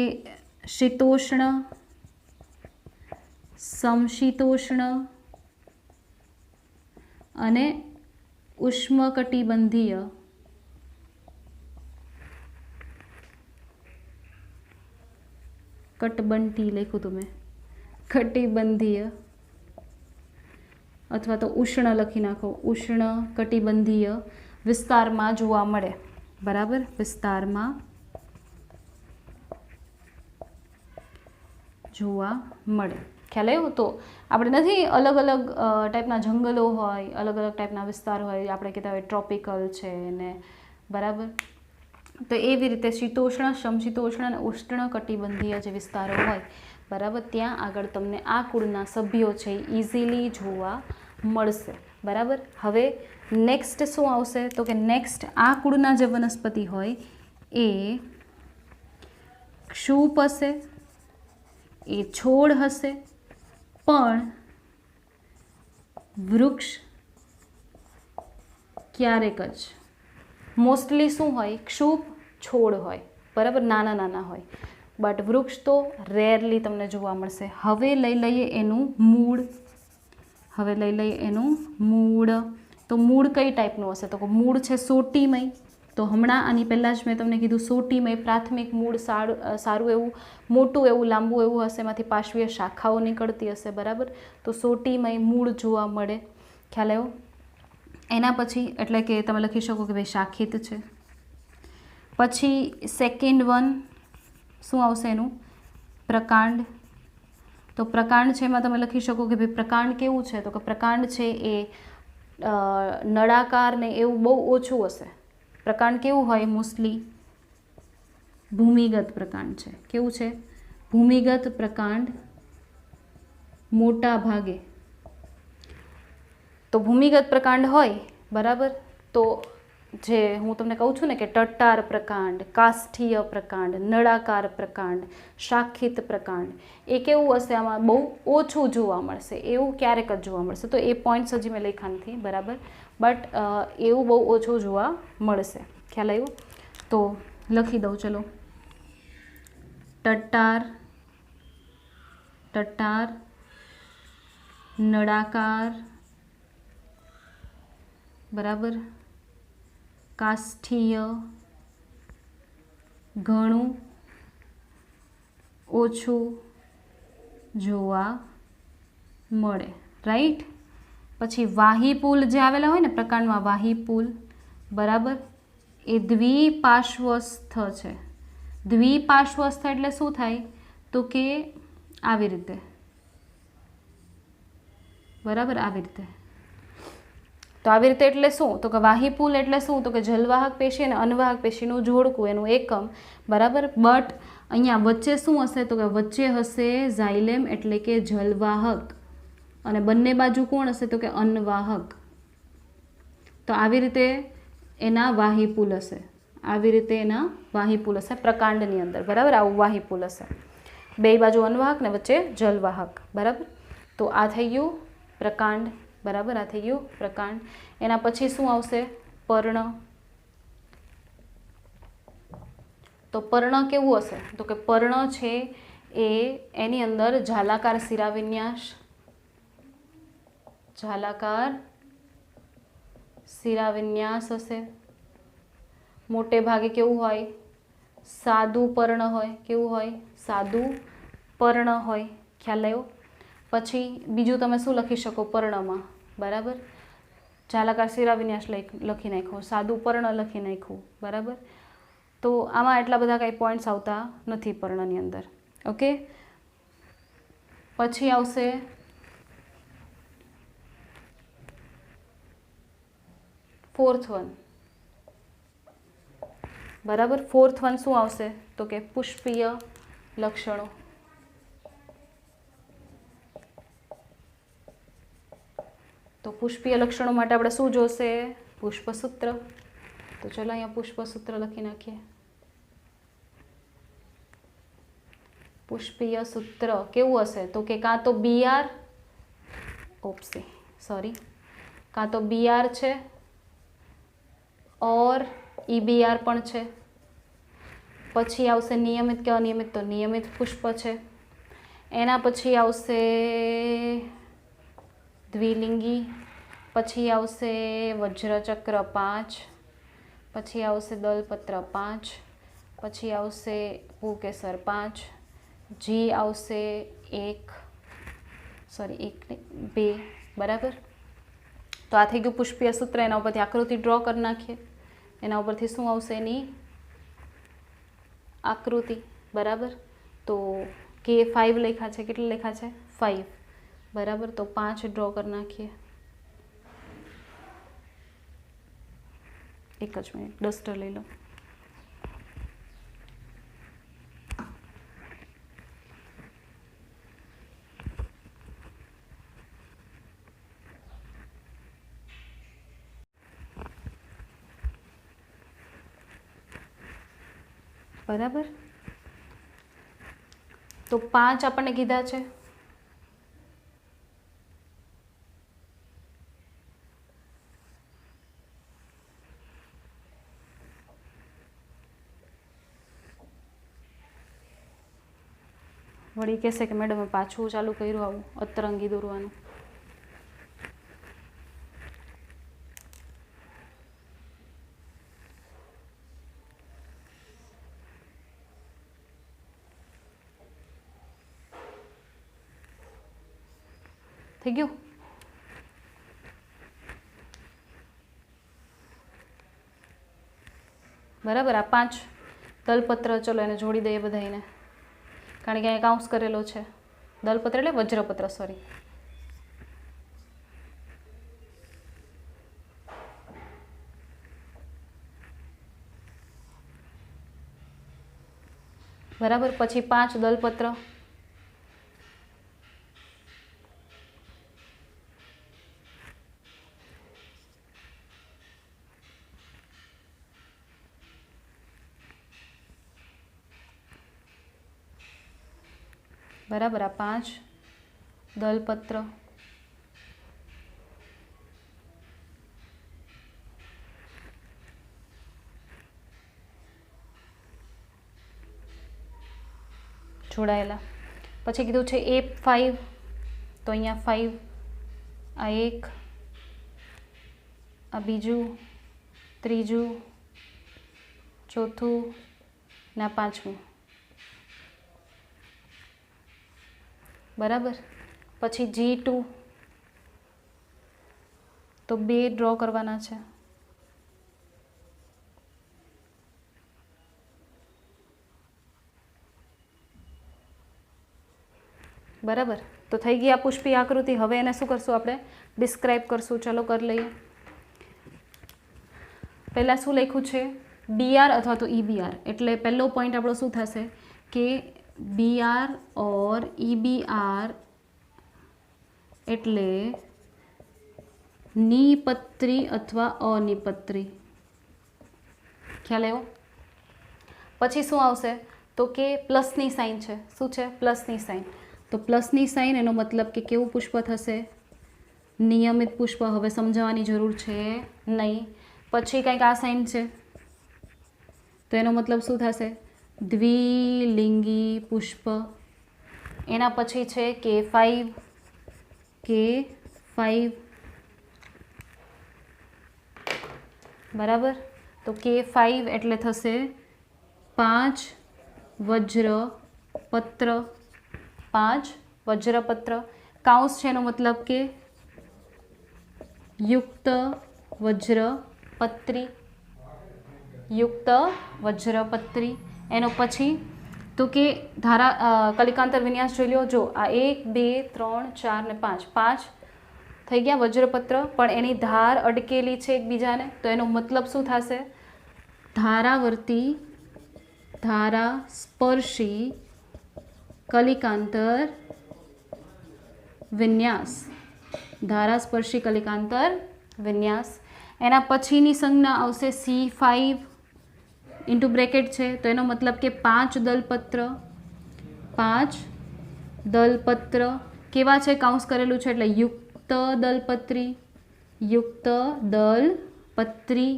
A: શીતોષ્ણ, સમશીતોષ્ણ અને ઉષ્ણકટિબંધીય કટબંટી લખ્યું હતું મેં, કટિબંધીય અથવા તો ઉષ્ણ લખી નાખો, ઉષ્ણ કટિબંધીય વિસ્તારમાં જોવા મળે. બરાબર, વિસ્તારમાં જોવા મળે. ખ્યાલ આવ્યો? તો આપણે નથી અલગ અલગ ટાઈપના જંગલો હોય, અલગ અલગ ટાઈપના વિસ્તાર હોય, આપણે કહેતા હોય ટ્રોપિકલ છે ને, બરાબર. તો એવી રીતે શીતોષ્ણ, સમશીતોષ્ણ અને ઉષ્ણકટિબંધીય જે વિસ્તારો હોય, બરાબર, ત્યાં આગળ તમને આ કુળના સભ્યો છે એ ઇઝીલી જોવા મળશે. બરાબર. હવે નેક્સ્ટ શું આવશે તો કે નેક્સ્ટ આ કુળના જે વનસ્પતિ હોય એ ક્ષુપ હશે, એ છોડ હશે, પણ વૃક્ષ ક્યારેક જ. મોસ્ટલી શું હોય? ક્ષુપ છોડ હોય, બરાબર, નાના નાના હોય, બટ વૃક્ષ તો રેરલી તમને જોવા મળશે. હવે લઈ લઈએ એનું મૂળ. હવે લઈ લઈએ એનું મૂળ. તો મૂળ કઈ ટાઈપનું હશે? તો મૂળ છે સોટીમય. તો હમણાં આની પહેલાં જ મેં તમને કીધું સોટીમય પ્રાથમિક મૂળ સારું એવું મોટું એવું લાંબુ એવું હશે, એમાંથી પાર્શ્વીય શાખાઓ નીકળતી હશે. બરાબર. તો સોટીમય મૂળ જોવા મળે. ખ્યાલ આવ્યો? એના પછી એટલે કે તમે લખી શકો કે ભાઈ શાખિત છે. પછી સેકન્ડ વન શું આવશે એનું? પ્રકાંડ. તો પ્રકાંડ છે એમાં તમે લખી શકો કે ભાઈ પ્રકાંડ કેવું છે? તો કે પ્રકાંડ છે એ નળાકાર ને એવું બહુ ઓછું હશે. પ્રકાંડ કેવું હોય? મોસ્ટલી ભૂમિગત પ્રકાંડ છે. કેવું છે? ભૂમિગત પ્રકાંડ મોટા ભાગે. તો ભૂમિગત પ્રકાંડ હોય, બરાબર, તો જે હું તમને કહું છું ને કે ટટ્ટાર પ્રકાંડ, કાષ્ઠીય પ્રકાંડ, નળાકાર પ્રકાંડ, શાખિત પ્રકાંડ, એ કેવું હશે? આમાં બહુ ઓછું જોવા મળશે. એવું ક્યારેક જ જોવા મળશે. તો એ પોઈન્ટ્સ હજી મેં લખ્યા નથી, બરાબર, બટ એવું બહુ ઓછું જોવા મળશે. ખ્યાલ આવ્યો? તો લખી દઉં. ચલો, ટટ્ટાર, નળાકાર, બરાબર, કાષ્ઠીય, ઘણું ઓછું જોવા મળે. રાઈટ. પછી વાહીપુલ જે આવેલા હોય ને પ્રકાંડમાં, વાહીપુલ, બરાબર, એ દ્વિપાર્શ્વસ્થ છે. દ્વિપાર્શ્વસ્થ એટલે શું થાય? તો કે આવી રીતે, બરાબર, આવી રીતે. તો આવી રીતે એટલે શું? તો કે વાહીપુલ એટલે શું? તો કે જલવાહક પેશી અને અનવાહક પેશીનું જોડકું, એનું એકમ. બરાબર. બટ અહીંયા વચ્ચે શું હશે? તો કે વચ્ચે હશે ઝાઇલેમ એટલે કે જલવાહક, અને બંને બાજુ કોણ હશે? તો કે અનવાહક. તો આવી રીતે એના વાહીપુલ હશે. આવી રીતે એના વાહીપુલ હશે પ્રકાંડની અંદર. બરાબર. આવું વાહીપુલ હશે. બે બાજુ અનવાહક ને વચ્ચે જલવાહક. બરાબર. તો આ થઈ ગયું પ્રકાંડ. બરાબર. આ થઈ ગયું પ્રકાંડ. એના પછી શું આવશે? પર્ણ. તો પર્ણ કેવું હશે? તો કે પર્ણ છે એ એની અંદર ઝાલાકાર શિરાવિન્યાસ, ઝાલાકાર શિરાવિન્યાસ હશે. મોટે ભાગે કેવું હોય? સાદું પર્ણ હોય. કેવું હોય? સાદું પર્ણ હોય. ખ્યાલ આવ્યો? પછી બીજું તમે શું લખી શકો પર્ણમાં? બરાબર, જાલાકાર શિરાવિન્યાસ લખી નાખ્યો, સાદું પર્ણ લખી નાખ્યું, બરાબર. તો આમાં એટલા બધા કાંઈ પોઈન્ટ્સ આવતા નથી પર્ણની અંદર. ઓકે, પછી આવશે ફોર્થ વન, બરાબર. ફોર્થ વન શું આવશે તો કે પુષ્પીય લક્ષણો. તો પુષ્પીય લક્ષણો માટે આપણે શું જોશે? પુષ્પસૂત્ર. તો ચલો અહીંયા પુષ્પસૂત્ર લખી નાખીએ. પુષ્પીય સૂત્ર કેવું હશે તો કે કાં તો BR, ઓપ્સી સોરી, કાં તો BR છે ઓર EBR પણ છે. પછી આવશે નિયમિત કે અનિયમિત, તો નિયમિત પુષ્પ છે. એના પછી આવશે દ્વિલિંગી, પછી આવશે વજ્રચક્ર 5, પછી આવશે દલપત્ર 5, પછી આવશે પુકેસર 5, જી આવશે 2, બરાબર. તો આ થઈ ગયું પુષ્પીય સૂત્ર. એના ઉપરથી આકૃતિ ડ્રો કરી નાખીએ. એના ઉપરથી શું આવશે? એની આકૃતિ, બરાબર. તો કે 5 લખ્યા છે, કેટલા લખ્યા છે? 5, બરાબર. તો 5 ડ્રો કરી નાખીએ. એક જ મિનિટ, ડસ્ટર લઈ લો. બરાબર. તો 5 આપણને કીધા છે. વળી કહેશે કે મેડમે પાછું ચાલુ કર્યું આવું અતરંગી દોરવાનું. થઈ ગયું? બરાબર. આ 5 દલપત્ર, ચલો એને જોડી દઈએ બધાને, કારણ કે અહીંયા કાઉન્સ કરેલો છે. દલપત્ર એટલે વજ્રપત્ર, સોરી. બરાબર. પછી 5 દલપત્ર, બરાબર. આ 5 દલપત્ર, જોડાયેલા. પછી કીધું છે A5, તો અહીંયા 5, આ 1, આ બીજું, ત્રીજું, ચોથું ને આ 5મું, બરાબર. પછી G2, તો 2 ડ્રો કરવાના છે. બરાબર. તો થઈ ગઈ આ પુષ્પી આકૃતિ. હવે એને શું કરશું? આપણે ડિસ્ક્રાઇબ કરશું. ચલો કરી લઈએ. પહેલાં શું લખ્યું છે? BR અથવા તો EBR. એટલે પહેલો પોઈન્ટ આપણો શું થશે કે BR ઓર EBR એટલે નિપત્રી અથવા અનિપત્રી. ખ્યાલ આવ્યો? પછી શું આવશે તો કે પ્લસની સાઇન છે. શું છે? પ્લસની સાઇન. તો પ્લસની સાઇન એનો મતલબ કે કેવું પુષ્પ થશે? નિયમિત પુષ્પ. હવે સમજાવવાની જરૂર છે નહીં. પછી કંઈક આ સાઇન છે, તો એનો મતલબ શું થશે? દ્વિલિંગી પુષ્પ. એના પછી છે K5, બરાબર. તો K5 એટલે થશે 5 વજ્રપત્ર. 5 વજ્રપત્ર. કાઉન્સ છે એનો મતલબ કે યુક્ત વજ્રપત્રી, યુક્ત વજ્રપત્રી. એનો પછી તો કે કલિકાંતર વિન્યાસ જોઈ લો. જો આ 1 2 3 4 ને 5 5 થઈ ગયા વજ્રપત્ર, પણ એની ધાર અડકેલી છે એકબીજાને, તો એનો મતલબ શું થશે? ધારાવર્તી, ધારાસ્પર્શી કલિકાંતર વિન્યાસ, ધારાસ્પર્શી કલિકાંતર વિન્યાસ. એના પછીની સંજ્ઞા આવશે C5 ઇન્ટુ બ્રેકેટ છે, તો એનો મતલબ કે 5 દલપત્ર. 5 દલપત્ર કેવા છે? કાઉન્સ કરેલું છે એટલે યુક્ત દલપત્રી, યુક્ત દલપત્રી.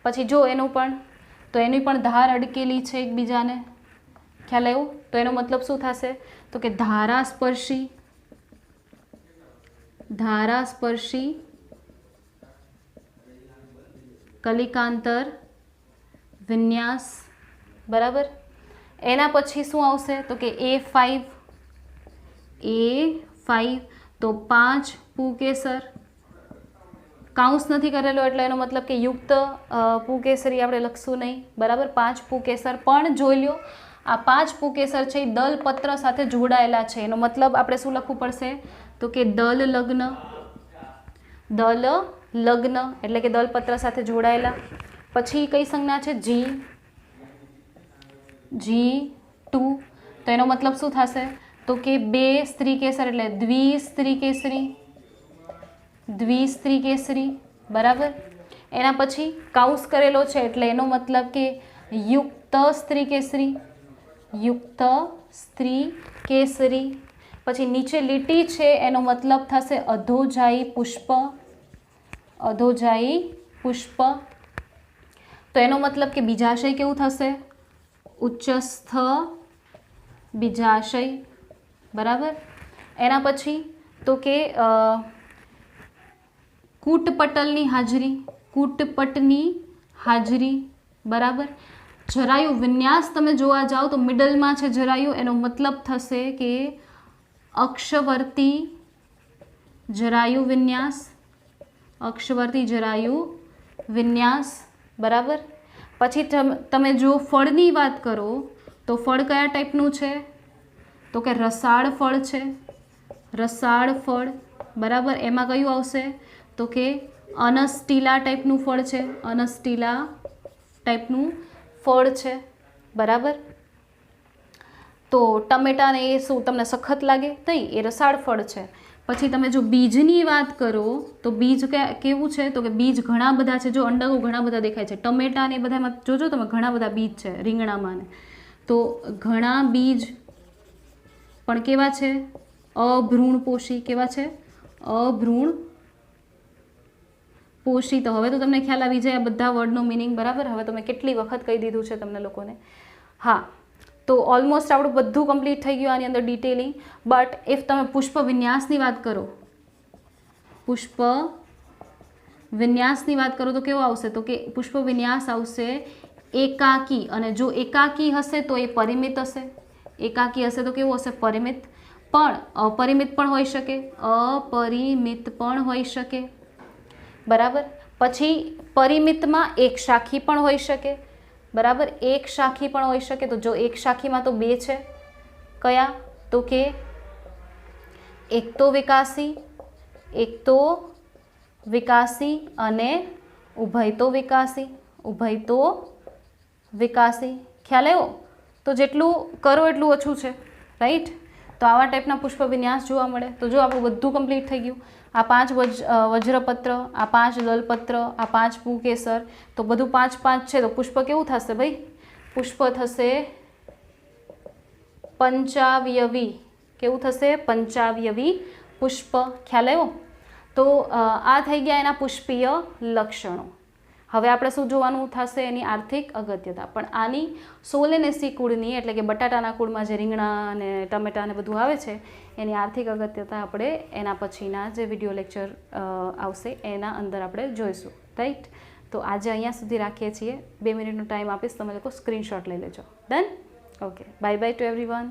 A: પછી જો એનું પણ, તો એની પણ ધાર અડકેલી છે એકબીજાને, ખ્યાલ આવ્યો? તો એનો મતલબ શું થશે? તો કે ધારાસ્પર્શી, ધારાસ્પર્શી કલિકાંતર વિન્યાસ. બરાબર. એના પછી શું આવશે? તો કે A5, A5 તો 5 પુકેસર. કાઉન્સ નથી કરેલો એટલે એનો મતલબ કે યુક્ત પુકેસરી આપણે લખશું નહીં. બરાબર. 5 પુકેસર. પણ જોઈ લો આ 5 પુકેસર છે એ દલપત્ર સાથે જોડાયેલા છે, એનો મતલબ આપણે શું લખવું પડશે? તો કે દલ લગ્ન, દલ લગ્ન એટલે કે દલપત્ર સાથે જોડાયેલા. પછી કઈ સંજ્ઞા છે? G2. તો એનો મતલબ શું થશે? તો કે 2 સ્ત્રી કેસર એટલે દ્વિસ્ત્રી કેસરી, દ્વિસ્ત્રી કેસરી. બરાબર. એના પછી કાઉન્સ કરેલો છે એટલે એનો મતલબ કે યુક્ત સ્ત્રી કેસરી, યુક્ત સ્ત્રી કેસરી. પછી નીચે લીટી છે એનો મતલબ થશે અધોજાયી પુષ્પ, અધોજાયી પુષ્પ. તો એનો મતલબ કે બીજાશય કેવું થશે? ઉચ્ચસ્થ બીજાશય. બરાબર. એના પછી તો કે કૂટપટલની હાજરી, કૂટપટની હાજરી. બરાબર. જરાયુ વિન્યાસ તમે જોવા જાઓ તો મિડલમાં છે જરાયુ, એનો મતલબ થશે કે અક્ષવર્તી જરાયુ વિન્યાસ, અક્ષવર્તી જરાયુ વિન્યાસ. બરાબર. પછી તમે જો ફળની વાત કરો તો ફળ કયા ટાઈપનું છે? તો કે રસાળ ફળ છે, રસાળ ફળ. બરાબર. એમાં કયું આવશે? તો કે અનસ્ટીલા ટાઈપનું ફળ છે, અનસ્ટીલા ટાઈપનું ફળ છે. બરાબર. તો ટમેટાને એ શું તમને સખત લાગે? નહીં, એ રસાળ ફળ છે. પછી તમે જો બીજની વાત કરો તો બીજ કેવું છે? તો કે બીજ ઘણા બધા છે. જો અંડાઓ ઘણા બધા દેખાય છે. ટમેટા ને એ બધામાં જોજો તમે ઘણા બધા બીજ છે રીંગણામાં ને. તો ઘણા બીજ પણ કેવા છે? અભ્રૂણપોષી. કેવા છે? અભ્રૂણપોષી. તો હવે તો તમને ખ્યાલ આવી જાય આ બધા વર્ડનો મિનિંગ. બરાબર. હવે તમે કેટલી વખત કહી દીધું છે તમને લોકોને. હા, તો ઓલમોસ્ટ આપણું બધું કમ્પ્લીટ થઈ ગયું આની અંદર ડિટેલિંગ. બટ ઇફ તમે પુષ્પ વિન્યાસની વાત કરો, પુષ્પ વિન્યાસની વાત કરો તો કેવો આવશે? તો કે પુષ્પ વિન્યાસ આવશે એકાકી. અને જો એકાકી હશે તો એ પરિમિત હશે, એકાકી હશે તો કેવું હશે? પરિમિત. પણ અપરિમિત પણ હોઈ શકે, અપરિમિત પણ હોઈ શકે. બરાબર. પછી પરિમિતમાં એક શાખી પણ હોઈ શકે. બરાબર. એક શાખી પણ હોઈ શકે. તો જો એક શાખીમાં તો 2 છે. કયા? તો કે એક તો વિકાસી, એક તો વિકાસી અને ઉભય તો વિકાસી, ઉભય તો વિકાસી. ખ્યાલ આવ્યો? તો જેટલું કરો એટલું ઓછું છે. રાઈટ. તો આવા ટાઈપના પુષ્પ વિન્યાસ જોવા મળે. તો જો આપણું બધું કમ્પ્લીટ થઈ ગયું. આ 5 વજ્રપત્ર, આ 5 દલપત્ર, આ 5 પુકેસર, તો બધું 5 5 છે. તો પુષ્પ કેવું થશે ભાઈ? પુષ્પ થશે પંચાવયવી. કેવું થશે? પંચાવયવી પુષ્પ. ખ્યાલ આવ્યો? તો આ થઈ ગયા એના પુષ્પીય લક્ષણો. હવે આપણે શું જોવાનું થશે? એની આર્થિક અગત્યતા. પણ આની સોલેનેસી કુળની એટલે કે બટાટાના કુળમાં જે રીંગણા અને ટમેટા ને બધું આવે છે એની આર્થિક અગત્યતા આપણે એના પછીના જે વિડીયો લેક્ચર આવશે એના અંદર આપણે જોઈશું. રાઈટ. તો આજે અહીંયા સુધી રાખીએ છીએ. 2 મિનિટનો ટાઈમ આપીશ, તમે લોકો સ્ક્રીનશોટ લઈ લેજો. Done? Okay. Bye bye to everyone.